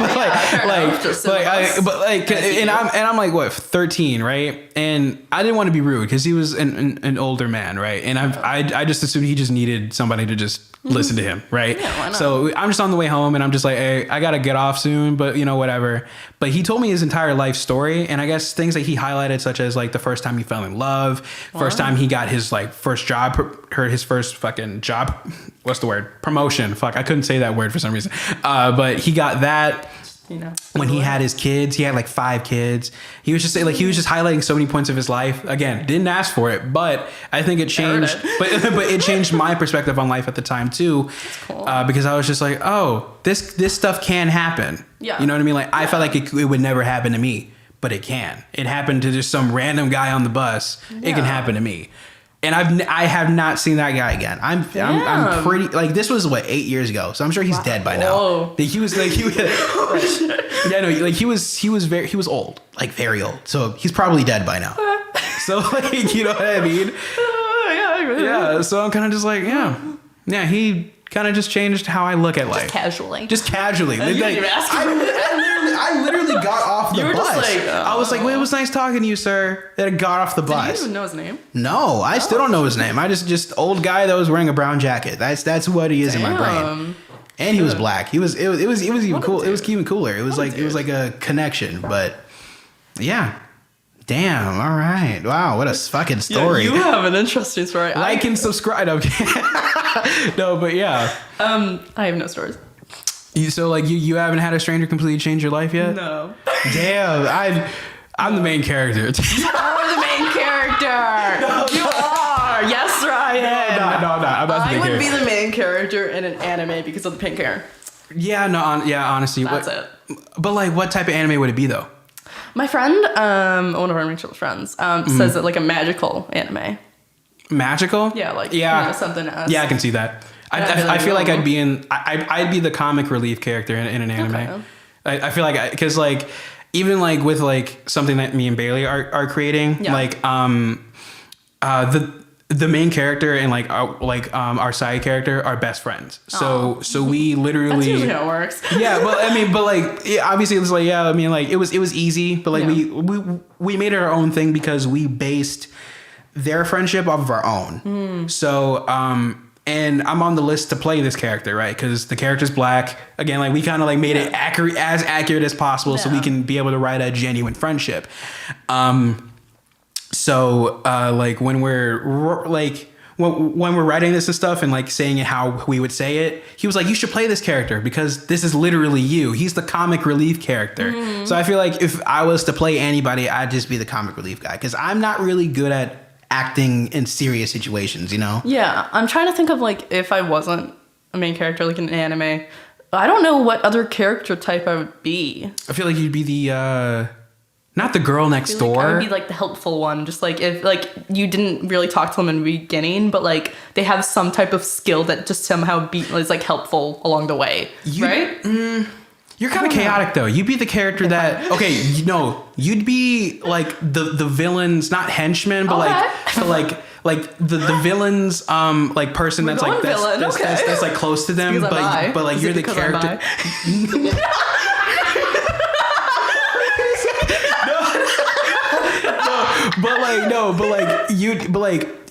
I'm like, what, 13, right? And I didn't want to be rude because he was an older man, right? And I just assumed he just needed somebody to just listen to him, right? Yeah, why not? So I'm just on the way home and I'm just like, hey, I gotta get off soon, but whatever. But he told me his entire life story, and I guess things that he highlighted, such as like the first time he fell in love, first time he got his like first job, his first fucking job, what's the word? Promotion. Fuck, I couldn't say that word for some reason. But he got that. When he had his kids, he had like 5 kids. He was just highlighting so many points of his life. Again, didn't ask for it, but I think it changed. But it changed my perspective on life at the time too. That's cool. Because I was just like, oh, this stuff can happen. Yeah. You know what I mean? Like I felt like it would never happen to me, but it can. It happened to just some random guy on the bus. It can happen to me. And I have not seen that guy again. I'm pretty like this was what 8 years ago, so I'm sure he's dead by now. Whoa. He was like he was yeah, no, like he was old, like very old. So he's probably dead by now. So like, you know what I mean? Yeah. So I'm kind of just like, yeah. He kind of just changed how I look at life. Just casually. Like, You didn't even ask him. I literally got off the You were bus. just like, I was like, well, it was nice talking to you, sir. Then I got off the Did you bus. even know his name? No, I still don't know his name. I just old guy that was wearing a brown jacket. That's what he is in my brain. And he was black. It was even cool. It was even cooler. It was like a connection. But yeah. Damn. All right. Wow. What a fucking story. Yeah, you have an interesting story. Like and subscribe. Okay. No, but yeah. I have no stories. So like you haven't had a stranger completely change your life yet? No. Damn. I'm the main character. You're the main character. No. You are. Yes, Ryan. No. I'm not the main I would character. be the main character in an anime because of the pink hair. Yeah. No. Honestly. That's it. But like, what type of anime would it be though? My friend, one of our mutual friends, says it like a magical anime. Magical? Yeah, like something else. Yeah, I can see that. I feel like I'd be the comic relief character in an anime. Okay. I feel like because like even like with like something that me and Bailey are creating, like the main character and like our side character are best friends. So we literally That's usually how it works. Yeah, but I mean, but like obviously it was like I mean like it was easy, but like we made it our own thing because we based their friendship off of our own. So and I'm on the list to play this character, right? Because the character's black. Again, like we kind of like made it as accurate as possible, so we can be able to write a genuine friendship. So like when we're writing this and stuff and like saying it how we would say it, he was like, you should play this character because this is literally you. He's the comic relief character. So I feel like if I was to play anybody, I'd just be the comic relief guy because I'm not really good at acting in serious situations, you know? Yeah, I'm trying to think of like if I wasn't a main character like in an anime, I don't know what other character type I would be. I feel like you'd be the not the girl next door. Like I would be like the helpful one, just like if like you didn't really talk to them in the beginning, but like they have some type of skill that just somehow is like helpful along the way, right? You're kind of chaotic though. You'd be the character that you'd be like the villain's not henchman, but like the villain's like person that's like that's like close to them, but like you're the character. But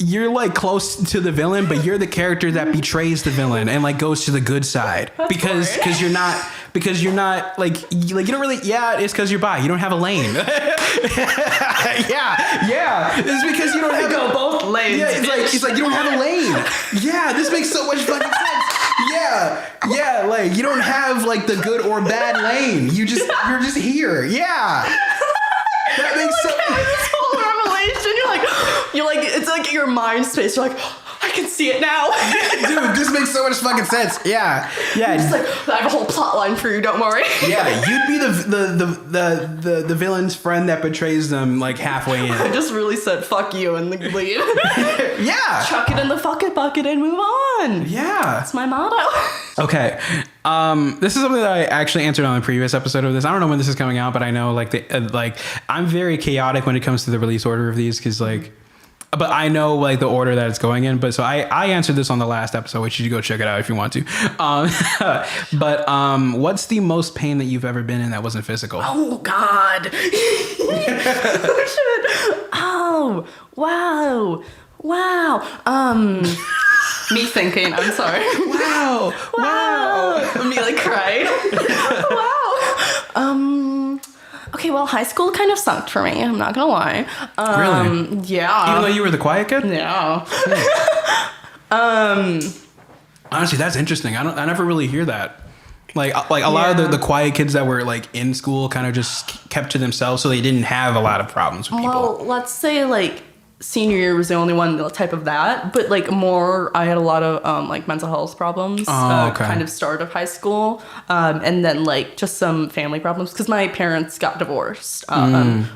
you're like close to the villain, but you're the character that betrays the villain and like goes to the good side because you're not like you don't really it's because you're bi. You don't have a lane. yeah. It's because you don't have go both lanes. Yeah, it's like you don't have a lane. Yeah, this makes so much fucking sense. Yeah, like you don't have like the good or bad lane. You're just here. Yeah. That makes so this whole revelation. You're like, it's like your mind space. You're like, I can see it now. Dude, this makes so much fucking sense. Yeah. It's like, I have a whole plot line for you. Don't worry. Yeah, you'd be the villain's friend that betrays them like halfway in. I just really said fuck you in the lead. Yeah. Chuck it in the fucking bucket and move on. Yeah. That's my motto. Okay. This is something that I actually answered on a previous episode of this. I don't know when this is coming out, but I know like I'm very chaotic when it comes to the release order of these because like. But I know like the order that it's going in. But so I answered this on the last episode, which you should go check it out if you want to. But what's the most pain that you've ever been in that wasn't physical? Oh God. Oh wow. Me thinking. I'm sorry. Wow. Me like crying. Wow. Okay, well, high school kind of sucked for me. I'm not gonna lie. Really? Yeah. Even though you were the quiet kid? Yeah. Honestly, that's interesting. I never really hear that. Like a lot of the quiet kids that were like in school kind of just kept to themselves, so they didn't have a lot of problems with people. Well, let's say like senior year was the only one the type of that, but like more, I had a lot of like mental health problems. Kind of start of high school, and then like just some family problems because my parents got divorced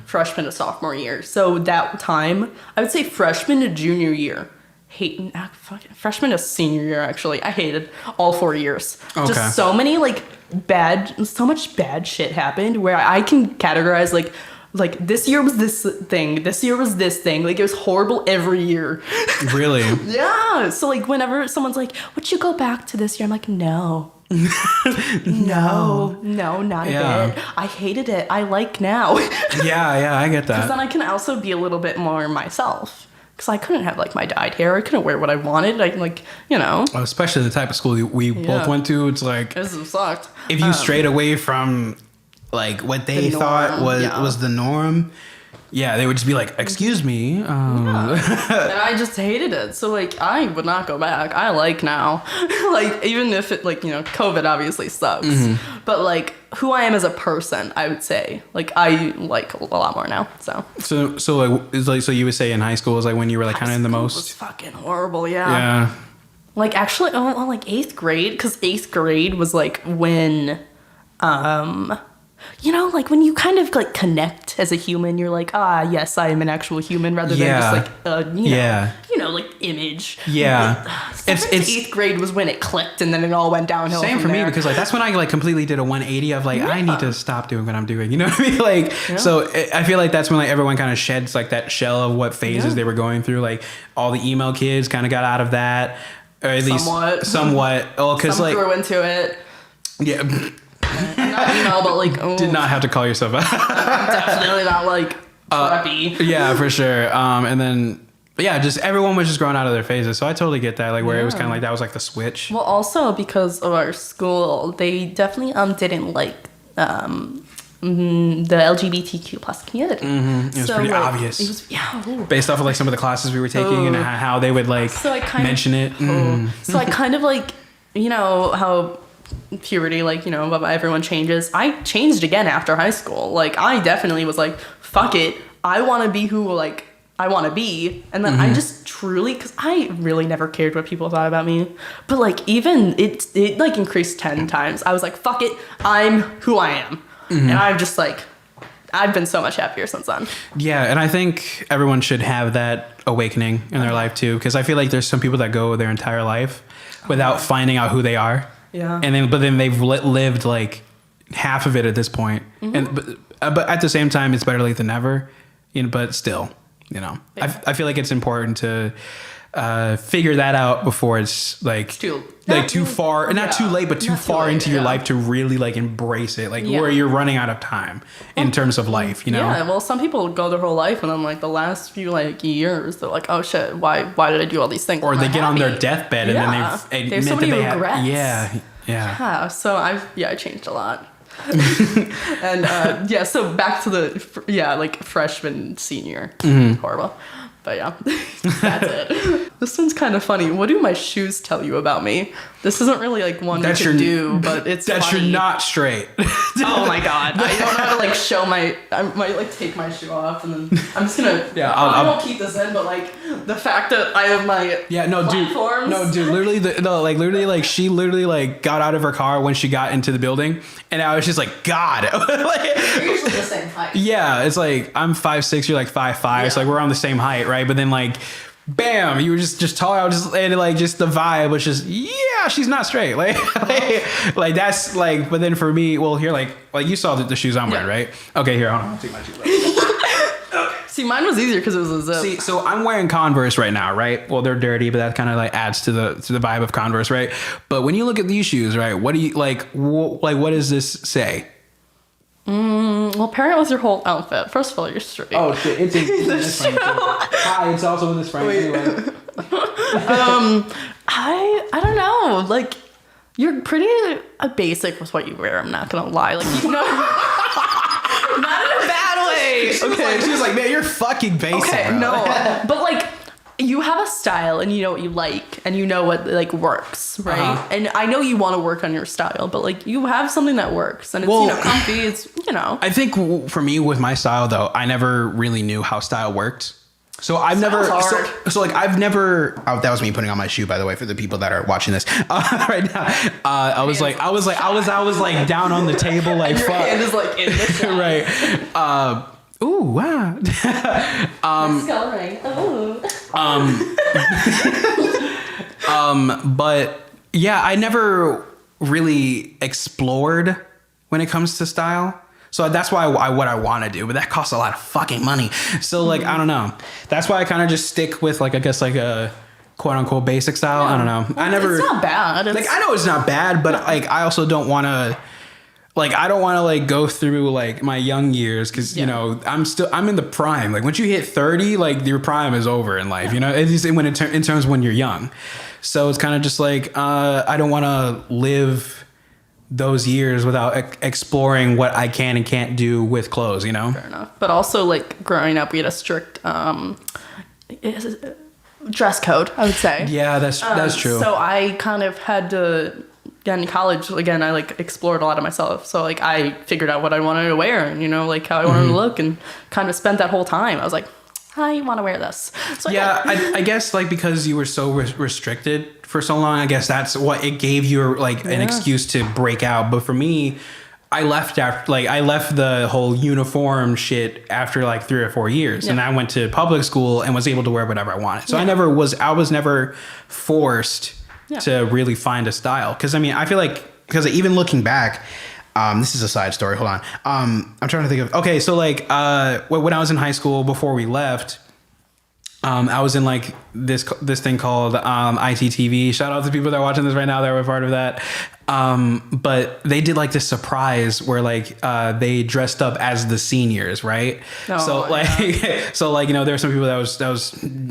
freshman to sophomore year. So that time, I would say freshman to junior year. Freshman to senior year, actually, I hated all 4 years. Just so many so much bad shit happened where I can categorize like this year was this thing, this year was this thing. Like it was horrible every year. Really? Yeah. So like whenever someone's like, would you go back to this year? I'm like, no. No, not a bit. I hated it. I like now. Yeah, I get that. Because then I can also be a little bit more myself. Because I couldn't have like my dyed hair. I couldn't wear what I wanted. Especially the type of school we both went to. It's like this sucked. If you strayed away from like what they thought was the norm, yeah, they would just be like, "Excuse me," and I just hated it. So like, I would not go back. I like now, like even if it COVID obviously sucks, but like who I am as a person, I would say like I like a lot more now. So like so you would say in high school was like when you were like kind of in the most. It was fucking horrible. Yeah. Like actually, like 8th grade, because 8th grade was like when, like when you kind of like connect as a human, you're like, yes, I am an actual human rather than just like, like image. Yeah. It's 8th grade was when it clicked and then it all went downhill. Same for me because like that's when I like completely did a 180 of like, I need to stop doing what I'm doing. You know what I mean? Like, so I feel like that's when like everyone kind of sheds like that shell of what phases they were going through. Like all the emo kids kind of got out of that. Or at least somewhat. Oh, because like grew into it. Yeah. Not emo, but like did not have to call yourself out. I'm definitely not like preppy. Yeah, for sure. And then just everyone was just growing out of their phases. So I totally get that. Like where it was kind of like that was like the switch. Well, also because of our school, they definitely didn't like the LGBTQ plus community. It was pretty obvious. It was based off of like some of the classes we were taking and how they would like mention it. So I kind of like, how puberty, like, everyone changes. I changed again after high school. Like I definitely was like, fuck it. I want to be who like I want to be. And then I just truly, because I really never cared what people thought about me. But like even it like increased 10 times. I was like, fuck it. I'm who I am. And I'm just like, I've been so much happier since then. Yeah, and I think everyone should have that awakening in their life too, because I feel like there's some people that go their entire life without finding out who they are. Yeah. And but then they've lived like half of it at this point. And but at the same time, it's better late than never. But still, I feel like it's important to figure that out before it's like too far, not too late, but too far into your life to really like embrace it, like where you're running out of time in terms of life, Yeah, well, some people go their whole life and then like the last few like years, they're like, oh shit, why did I do all these things? Or they get on their deathbed and then there's so many regrets. Yeah. So I changed a lot. And so back to the like freshman, senior, horrible. But yeah, that's it. This one's kind of funny. What do my shoes tell you about me? This isn't really like one you can do, but it's that funny. You're not straight. Oh my god! I don't know how to like show my. I might like take my shoe off and then I'm just gonna. I won't keep this in, but like the fact that I have my platforms. Dude. Literally, she literally like got out of her car when she got into the building, and I was just like, God. We're usually the same height. Yeah, it's like I'm 5'6", you're like 5'5", yeah. So like we're on the same height, right? But then like. Bam! You were just tall. I was and like just the vibe was just she's not straight. Like that's like. But then for me, well, here like you saw the shoes I'm wearing, right? Okay, here I'll take my shoes off. Okay. See, mine was easier because it was a zip. See, so I'm wearing Converse right now, right? Well, they're dirty, but that kind of like adds to the vibe of Converse, right? But when you look at these shoes, right? What do you like? What does this say? Well, pair it with your whole outfit. First of all, you're straight. Oh shit! It's in this frame too. Hi, it's also in this frame anyway. I don't know. Like, you're pretty basic with what you wear. I'm not gonna lie. Like, not in a bad way. She was like, man, you're fucking basic. Okay, bro. no, but like. You have a style and you know what you like and you know what like works, right? And I know you want to work on your style, but like you have something that works and it's comfy. It's I think for me with my style though, I never really knew how style worked. So I've never, Sounds hard. so like I've never. Oh, that was me putting on my shoe, by the way, for the people that are watching this right now. I was like down on the table, like Your fuck. hand is like in the shot. Right. Ooh, wow. Discoloring. Oh. But yeah, I never really explored when it comes to style. So that's why what I want to do, but that costs a lot of fucking money. So like, I don't know. That's why I kind of just stick with like, I guess like a quote unquote basic style. I don't know. I never. It's not bad. Like I know it's not bad, but like I also don't want to. Like I don't want to like go through like my young years because you know I'm in the prime. Like once you hit 30, like your prime is over in life. You know, at least when in terms when you're young. So it's kind of just like I don't want to live those years without exploring what I can and can't do with clothes, you know? Fair enough. But also, like, growing up, we had a strict dress code, I would say. Yeah, that's true. So I kind of had to, in college, again, I, like, explored a lot of myself. So, like, I figured out what I wanted to wear and, you know, like, how I wanted to look and kind of spent that whole time. I was like, I want to wear this. So yeah, I guess, like, because you were so restricted for so long, I guess that's what it gave you like an excuse to break out. But for me, I left the whole uniform shit after like 3 or 4 years, and I went to public school and was able to wear whatever I wanted. So I was never forced to really find a style. Because I mean, I feel like because even looking back, this is a side story. Hold on, I'm trying to think of. Okay, so like when I was in high school before we left. I was in like this thing called ITTV. Shout out to people that are watching this right now that were part of that. But they did like this surprise where like they dressed up as the seniors, right? Oh, so like so like you know there were some people that was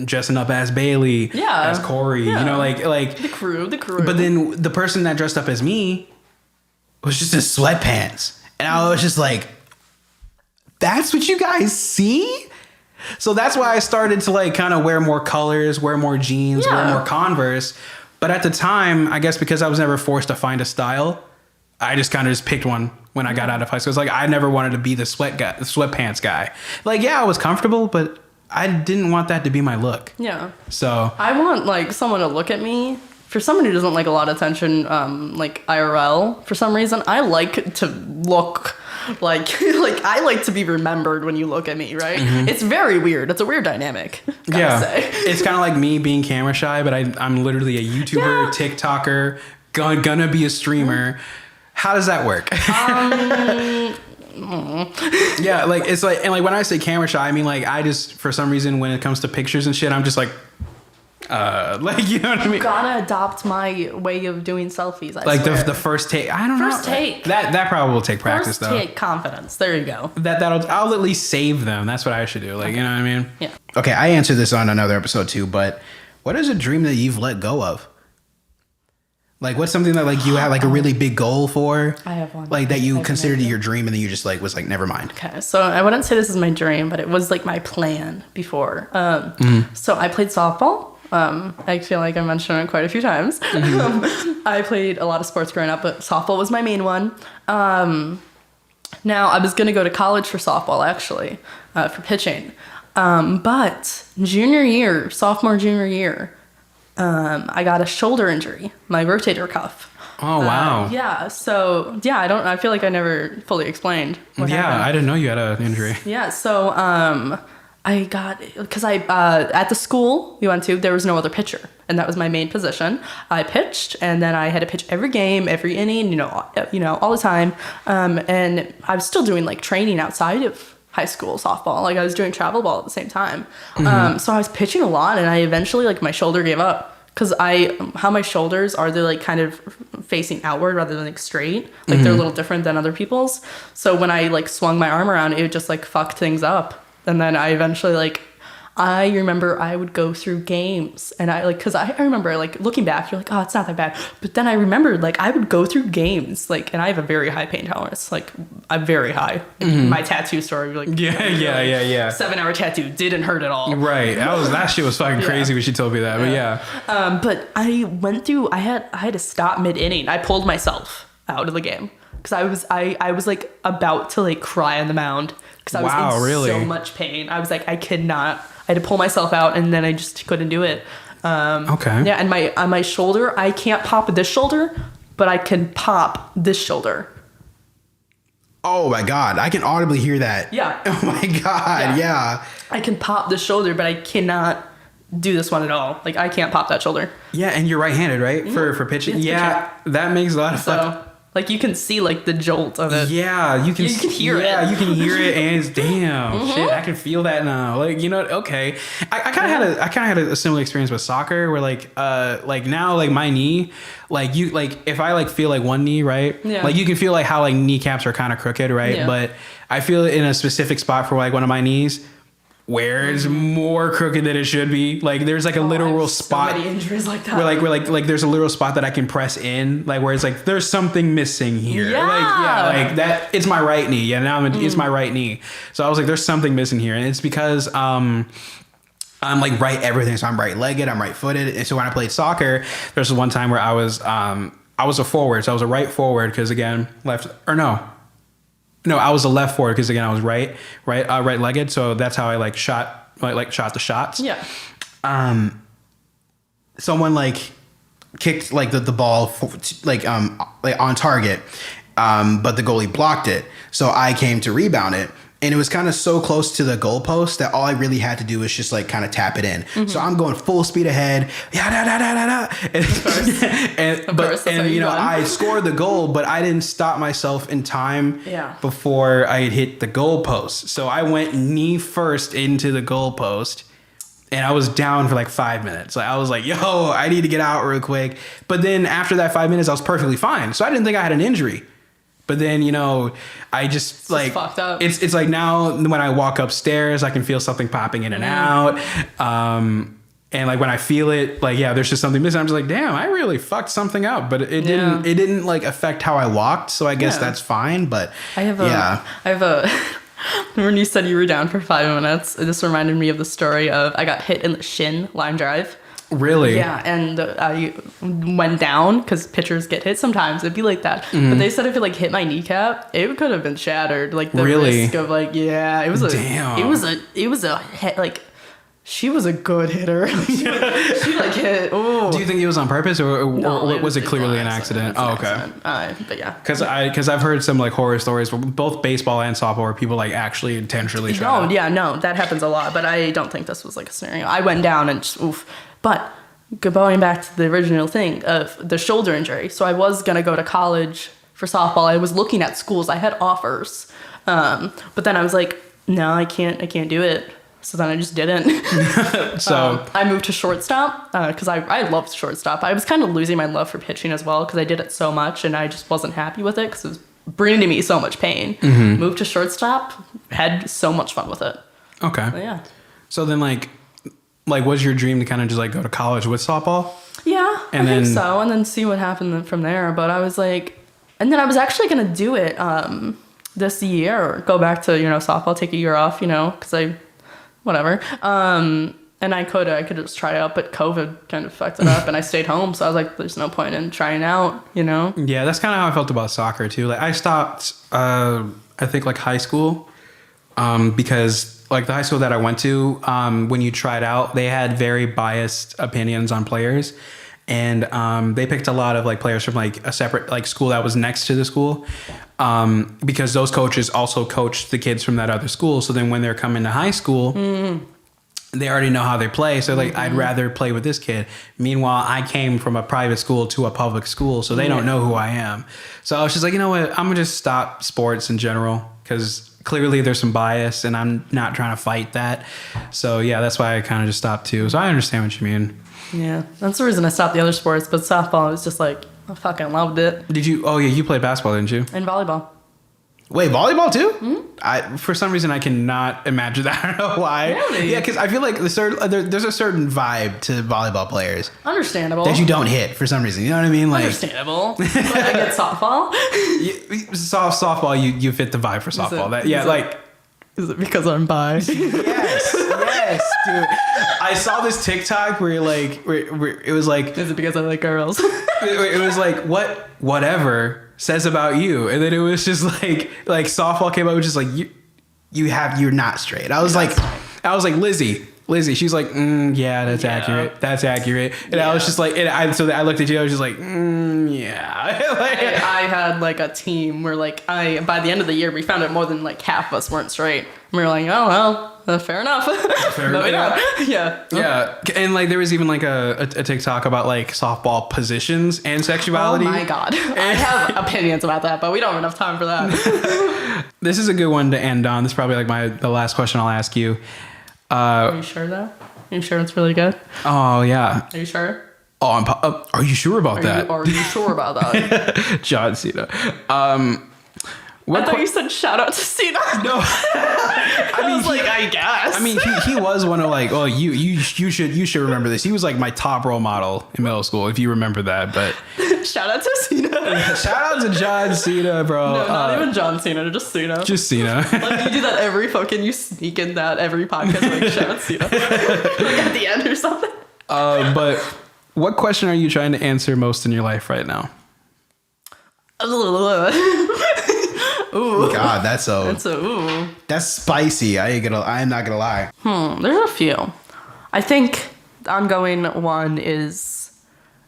dressing up as Bailey, as Corey, you know like the crew. But then the person that dressed up as me was just in sweatpants, and I was just like, that's what you guys see? So that's why I started to like kind of wear more colors, wear more jeans, wear more Converse. But at the time, I guess because I was never forced to find a style, I just kind of just picked one when I got out of high school. It's like I never wanted to be the sweatpants guy. Like, yeah, I was comfortable, but I didn't want that to be my look. Yeah. So I want like someone to look at me. For someone who doesn't like a lot of attention, like IRL, for some reason, I like to look like I like to be remembered when you look at me, right? Mm-hmm. It's very weird. It's a weird dynamic. Gotta say. It's kind of like me being camera shy, but I'm literally a YouTuber, TikToker, gonna be a streamer. How does that work? Yeah, like it's like, and like when I say camera shy, I mean like I just for some reason when it comes to pictures and shit, I'm just like. Like you know what I mean? You gotta adopt my way of doing selfies. I like swear. the first take. I don't know. First take. That probably will take practice First take confidence. There you go. I'll at least save them. That's what I should do. Like you know what I mean? Yeah. Okay, I answered this on another episode too. But what is a dream that you've let go of? Like what's something that like you had like a really big goal for? I have one. Like that you considered your dream and then you just like was like never mind. Okay, so I wouldn't say this is my dream, but it was like my plan before. So I played softball. I feel like I mentioned it quite a few times. Mm-hmm. I played a lot of sports growing up, but softball was my main one. Now I was gonna go to college for softball actually, for pitching. But sophomore, junior year, I got a shoulder injury, my rotator cuff. Oh wow. Yeah. So yeah, I feel like I never fully explained what happened. I didn't know you had an injury. Yeah. So I got, because at the school we went to, there was no other pitcher, and that was my main position. I pitched, and then I had to pitch every game, every inning, you know, all the time. And I was still doing like training outside of high school softball. Like I was doing travel ball at the same time. Mm-hmm. So I was pitching a lot, and I eventually like my shoulder gave up. Because how my shoulders are, they're like kind of facing outward rather than like straight. Like they're a little different than other people's. So when I like swung my arm around, it just like fucked things up. And then I eventually like, I remember I would go through games and I like, cause I remember like looking back, you're like, oh, it's not that bad. But then I remembered like I would go through games like, and I have a very high pain tolerance. Like I'm very high. My tattoo story, like, yeah. 7-hour tattoo didn't hurt at all. Right. That shit was fucking crazy when she told me that, but yeah. But I went through, I had to stop mid inning. I pulled myself out of the game. Cause I was like about to like cry on the mound. Because I was in so much pain. I was like, I cannot I had to pull myself out, and then I just couldn't do it. Okay. Yeah, and on my shoulder, I can't pop this shoulder, but I can pop this shoulder. Oh my God, I can audibly hear that. Yeah. Oh my God, yeah. I can pop this shoulder, but I cannot do this one at all. Like, I can't pop that shoulder. Yeah, and you're right-handed, right? For pitching? Yeah, that makes a lot of sense. So, like, you can see, like, the jolt of it. Yeah, you can hear it. Yeah, you can hear it, and it's damn shit. I can feel that now. Like, you know, okay. I kind of had a similar experience with soccer, where like now, like my knee, like you, like if I like feel like one knee, right? Yeah. Like you can feel like how like kneecaps are kind of crooked, right? Yeah. But I feel it in a specific spot for like one of my knees, where it's more crooked than it should be. Like there's like a literal spot. So many injuries like that. Where there's a literal spot that I can press in, like where it's like there's something missing here. Yeah. Like that. It's my right knee. Yeah, now it's my right knee. So I was like, there's something missing here, and it's because I'm like right everything. So I'm right-legged, I'm right-footed, and so when I played soccer, there's one time where I was a forward, so I was a right forward because again No, I was a left forward because again I was right-legged, so that's how I shot the shots. Yeah. Someone like kicked like the ball like on target, but the goalie blocked it, so I came to rebound it. And it was kind of so close to the goalpost that all I really had to do was just like kind of tap it in. So I'm going full speed ahead. I scored the goal, but I didn't stop myself in time before I had hit the goalpost. So I went knee first into the goalpost. And I was down for like 5 minutes. Like I was like, yo, I need to get out real quick. But then after that 5 minutes, I was perfectly fine. So I didn't think I had an injury. But then, you know, I just like fucked up. It's like now when I walk upstairs, I can feel something popping in and out. And like when I feel it, like, yeah, there's just something missing. I'm just like, damn, I really fucked something up. But it didn't like affect how I walked. So I guess that's fine. But I have a when you said you were down for 5 minutes, this reminded me of the story of I got hit in the shin line drive. Really? Yeah, and I went down because pitchers get hit sometimes. It'd be like that. But they said if it like hit my kneecap, it could have been shattered. Like the risk of like, yeah, it was it was a hit, like she was a good hitter. she like hit. Oh. Do you think it was on purpose or was it clearly an accident? Oh, okay. But yeah. Because I've heard some like horror stories where both baseball and softball where people like actually intentionally try. No, that happens a lot. But I don't think this was like a scenario. I went down and just, oof. But going back to the original thing of the shoulder injury. So I was going to go to college for softball. I was looking at schools. I had offers. But then I was like, no, I can't do it. So then I just didn't. So I moved to shortstop because I loved shortstop. I was kind of losing my love for pitching as well because I did it so much and I just wasn't happy with it because it was bringing me so much pain. Moved to shortstop, had so much fun with it. Okay. But yeah. So then like was your dream to kind of just like go to college with softball? Yeah, I think so. And then see what happened from there. But I was like, and then I was actually going to do it this year, or go back to, softball, take a year off, because whatever. And I could just try out, but COVID kind of fucked it up and I stayed home. So I was like, there's no point in trying out, Yeah, that's kind of how I felt about soccer too. Like I stopped, I think like high school, because like the high school that I went to, when you tried out, they had very biased opinions on players. And they picked a lot of like players from like a separate like school that was next to the school, because those coaches also coached the kids from that other school. So then when they're coming to high school, they already know how they play. So like, I'd rather play with this kid. Meanwhile, I came from a private school to a public school, so they don't know who I am. So I was just like, you know what? I'm gonna just stop sports in general because clearly there's some bias and I'm not trying to fight that. So yeah, that's why I kind of just stopped too. So I understand what you mean. Yeah, that's the reason I stopped the other sports, but softball was just like, I fucking loved it. Did you? Oh yeah, you played basketball, didn't you? And volleyball. Wait, volleyball too? For some reason I cannot imagine that. I don't know why. Really? Yeah, because I feel like there's a certain vibe to volleyball players. Understandable. That you don't hit for some reason. You know what I mean? Like understandable. But I get softball. Softball, you fit the vibe for softball. Is it because I'm bi? Yes, dude. I saw this TikTok where it was like, is it because I like girls? it was like whatever says about you, and then it was just like softball came up with just like you're not straight. I was like Lizzie, Lizzie, she's like, yeah, that's accurate. That's accurate. And I was just like, I looked at you, I was just like, yeah. Like, I had like a team where like by the end of the year, we found out more than like half of us weren't straight. And we were like, oh, well, fair enough. No, yeah. Yeah. And like, there was even like a TikTok about like softball positions and sexuality. Oh my God. I have opinions about that, but we don't have enough time for that. This is a good one to end on. This is probably like the last question I'll ask you. Are you sure though? Are you sure it's really good? Oh yeah. Are you sure? Oh, are you sure about that? Are you sure about that? John Cena. I thought you said shout out to Cena. No. I was like, I guess. I mean, he was one of like, oh, you should remember this. He was like my top role model in middle school, if you remember that. But shout out to Cena. Shout out to John Cena, bro. No, not even John Cena, just Cena. Just Cena. Like you do that you sneak in that every podcast, like shout out Cena, like at the end or something. But what question are you trying to answer most in your life right now? Ooh. God, that's spicy. I'm not gonna lie. There's a few. I think the ongoing one is,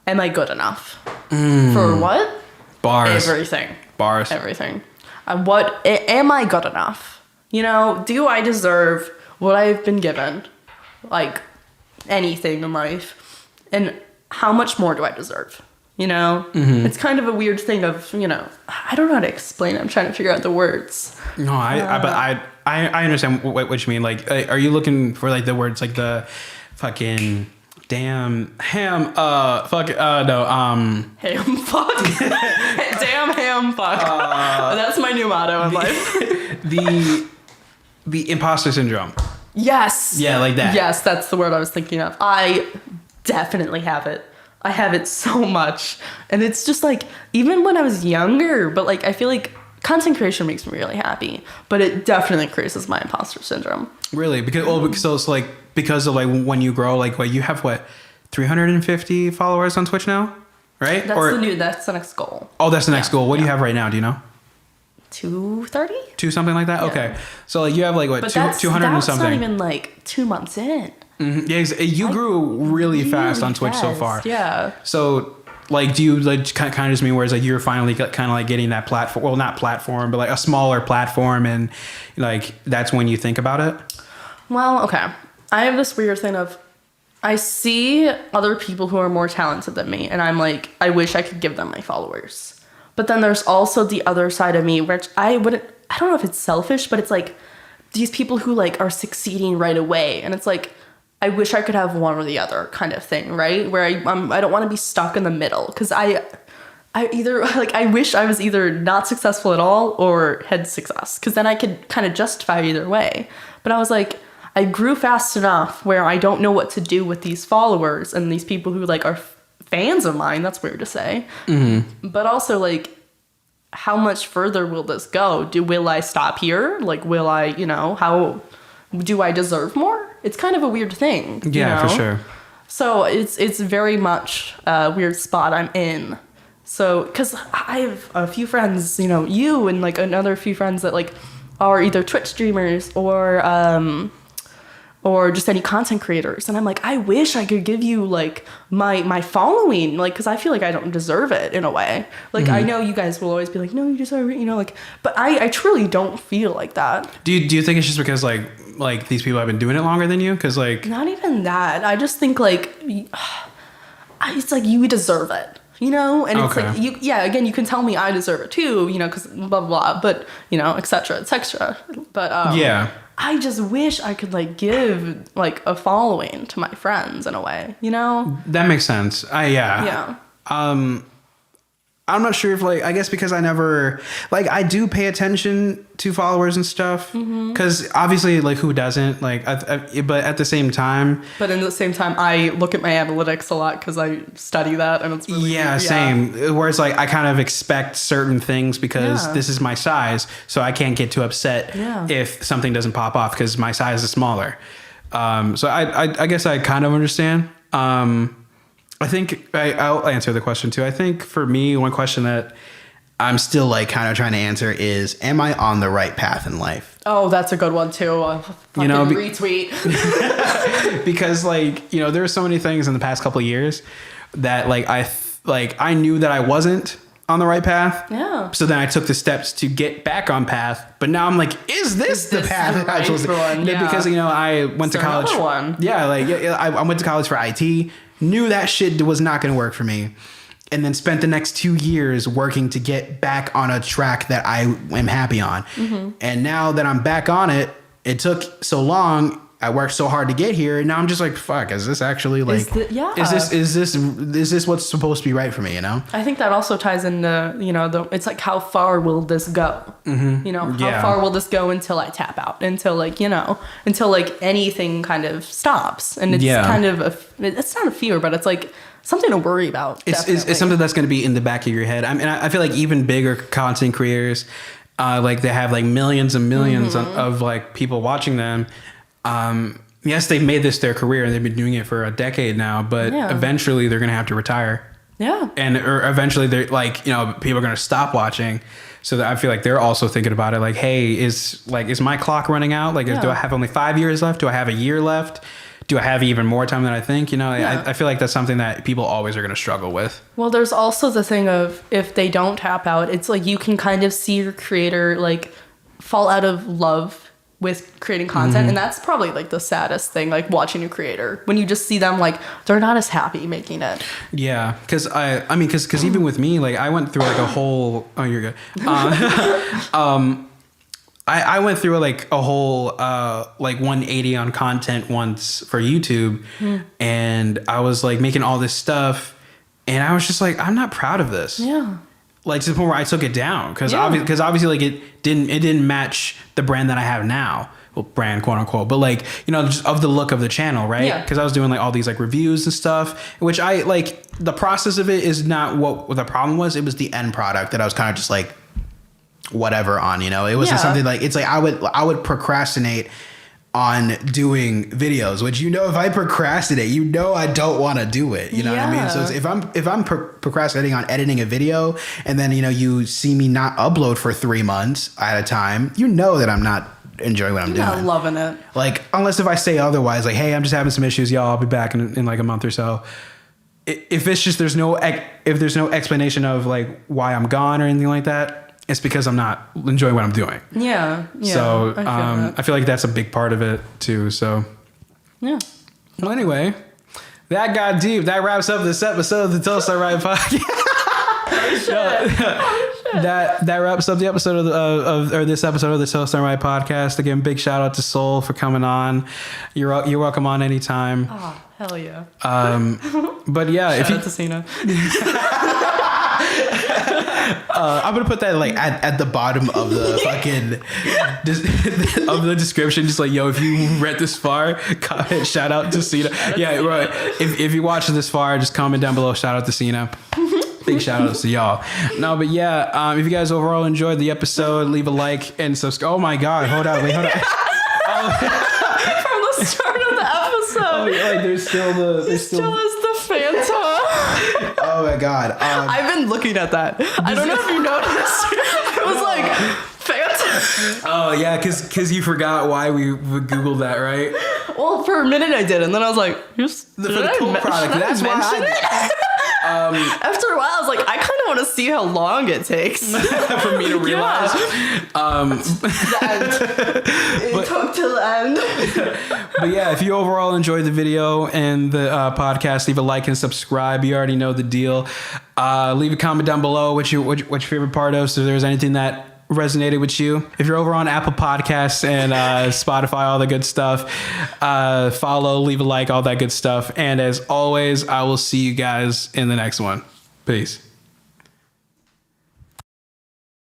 am I good enough? For what? Bars. Everything. Bars. Everything. Am I good enough? You know, do I deserve what I've been given? Like anything in life. And how much more do I deserve? You know, It's kind of a weird thing of, you know, I don't know how to explain it. I'm trying to figure out the words. No, I understand what you mean. Like, are you looking for like the words like the fucking damn ham, ham fuck. Damn ham fuck. That's my new motto in life. The imposter syndrome. Yes. Yeah, like that. Yes, that's the word I was thinking of. I definitely have it. I have it so much. And it's just like, even when I was younger, but like, I feel like content creation makes me really happy, but it definitely increases my imposter syndrome. Really? Because it's like, because of like when you grow, like what you have, 350 followers on Twitch now, right? That's the next goal. Oh, that's the next goal. What do you have right now? Do you know? 230? Something like that? Yeah. Okay. So like you have like what, 200 and something? That's not even like 2 months in. Mm-hmm. Yeah, you grew really fast on Twitch so far. Yeah. So, like, do you like kind of just mean where it's like you're finally kind of like getting that platform? Well, not platform, but like a smaller platform, and like that's when you think about it. Well, okay. I have this weird thing of I see other people who are more talented than me, and I'm like, I wish I could give them my followers. But then there's also the other side of me, which I don't know if it's selfish, but it's like these people who like are succeeding right away, and it's like, I wish I could have one or the other kind of thing, right? Where I don't want to be stuck in the middle, because I wish I was either not successful at all or had success, because then I could kind of justify either way. But I was like, I grew fast enough where I don't know what to do with these followers and these people who like are fans of mine. That's weird to say. Mm-hmm. But also like, how much further will this go? Will I stop here? Like, will I, how do I deserve more? It's kind of a weird thing. Yeah, for sure. So it's very much a weird spot I'm in. So, because I have a few friends, you and like another few friends that like are either Twitch streamers or just any content creators. And I'm like, I wish I could give you like my following, like, because I feel like I don't deserve it in a way. Like, I know you guys will always be like, no, you deserve it, like, but I truly don't feel like that. Do you think it's just because like these people have been doing it longer than you? Because like, not even that. I just think like, it's like you deserve it. And it's like, again, you can tell me I deserve it too, because blah, blah, blah, but, et cetera, et cetera. But, I just wish I could like give like a following to my friends in a way, That makes sense. Yeah. I'm not sure if like, I guess because I never, like, I do pay attention to followers and stuff, because obviously like who doesn't, like, but at the same time. But in the same time, I look at my analytics a lot because I study that, and it's really weird. Same. Where it's like I kind of expect certain things because this is my size, so I can't get too upset if something doesn't pop off because my size is smaller. So I guess I kind of understand. I think I'll answer the question too. I think for me, one question that I'm still like kind of trying to answer is, am I on the right path in life? Oh, that's a good one too. Retweet. because like, you know, there are so many things in the past couple of years that like I knew that I wasn't on the right path. Yeah. So then I took the steps to get back on path. But now I'm like, is this the path that I'm supposed to? Yeah. Because, you know, I went to college. One. Yeah, like I went to college for IT. Knew that shit was not going to work for me. And then spent the next 2 years working to get back on a track that I am happy on. Mm-hmm. And now that I'm back on it, it took so long. I worked so hard to get here, and now I'm just like, fuck, is this actually like, is this what's supposed to be right for me, you know? I think that also ties into, you know, it's like, how far will this go? Mm-hmm. You know, how far will this go until I tap out? Until like, you know, until like anything kind of stops. And it's kind of, it's not a fear, but it's like something to worry about. It's something that's going to be in the back of your head. I mean, I feel like even bigger content creators, like they have like millions and millions of like people watching them. Yes, they've made this their career and they've been doing it for a decade now, but eventually they're going to have to retire. Yeah. Or eventually they're like, you know, people are going to stop watching. So that I feel like they're also thinking about it like, hey, is my clock running out? Like, do I have only 5 years left? Do I have a year left? Do I have even more time than I think? You know, I feel like that's something that people always are going to struggle with. Well, there's also the thing of if they don't tap out, it's like you can kind of see your creator like fall out of love with creating content, and that's probably like the saddest thing, like watching a creator when you just see them like they're not as happy making it. Yeah, because I mean even with me, like I went through like a whole you're good. I went through like a whole like 180 on content once for YouTube, and I was like making all this stuff, and I was just like, I'm not proud of this. Yeah. Like to the point where I took it down because obviously like it didn't match the brand that I have now. Well, brand quote unquote, but like, you know, just of the look of the channel, right? Yeah. Because I was doing like all these like reviews and stuff, which I like the process of it is not what the problem was. It was the end product that I was kind of just like whatever on, you know. It wasn't something like it's like I would procrastinate on doing videos, which, you know, if I procrastinate, you know, I don't want to do it. You know what I mean? So if I'm procrastinating on editing a video and then, you know, you see me not upload for 3 months at a time, you know that I'm not enjoying what I'm doing. Not loving it. Like, unless if I say otherwise, like, hey, I'm just having some issues, y'all, I'll be back in like a month or so. If it's just there's no explanation of like why I'm gone or anything like that, it's because I'm not enjoying what I'm doing. Yeah. So I feel like that's a big part of it too. So yeah. Well, anyway, that got deep. That wraps up this episode of the ToastOnRye podcast. That wraps up the episode of this episode of the ToastOnRye podcast. Again, big shout out to Soul for coming on. You're welcome on anytime. Oh, hell yeah. But yeah, shout out to Cena. I'm gonna put that like at the bottom of the fucking of the description, just like, yo, if you read this far, comment shout out to Cena. Yeah, right. If you watch this far, just comment down below, shout out to Cena. Big shout outs to y'all. No, but yeah, if you guys overall enjoyed the episode, leave a like and subscribe. Oh my god, hold on. From the start of the episode. Oh yeah, like there's still is the Fanta. Oh my god. I've been looking at that. I don't know if you noticed. It was like Fanta. Oh yeah, because you forgot why we Googled that, right? Well, for a minute I did, and then I was like, for the cool product. That's why after a while, I was like, I kind of want to see how long it takes for me to realize. It took till the end. But yeah, if you overall enjoyed the video and the podcast, leave a like and subscribe. You already know the deal. Leave a comment down below what's your favorite part of. So if there's anything that resonated with you. If you're over on Apple Podcasts and Spotify, all the good stuff, follow, leave a like, all that good stuff. And as always, I will see you guys in the next one. Peace.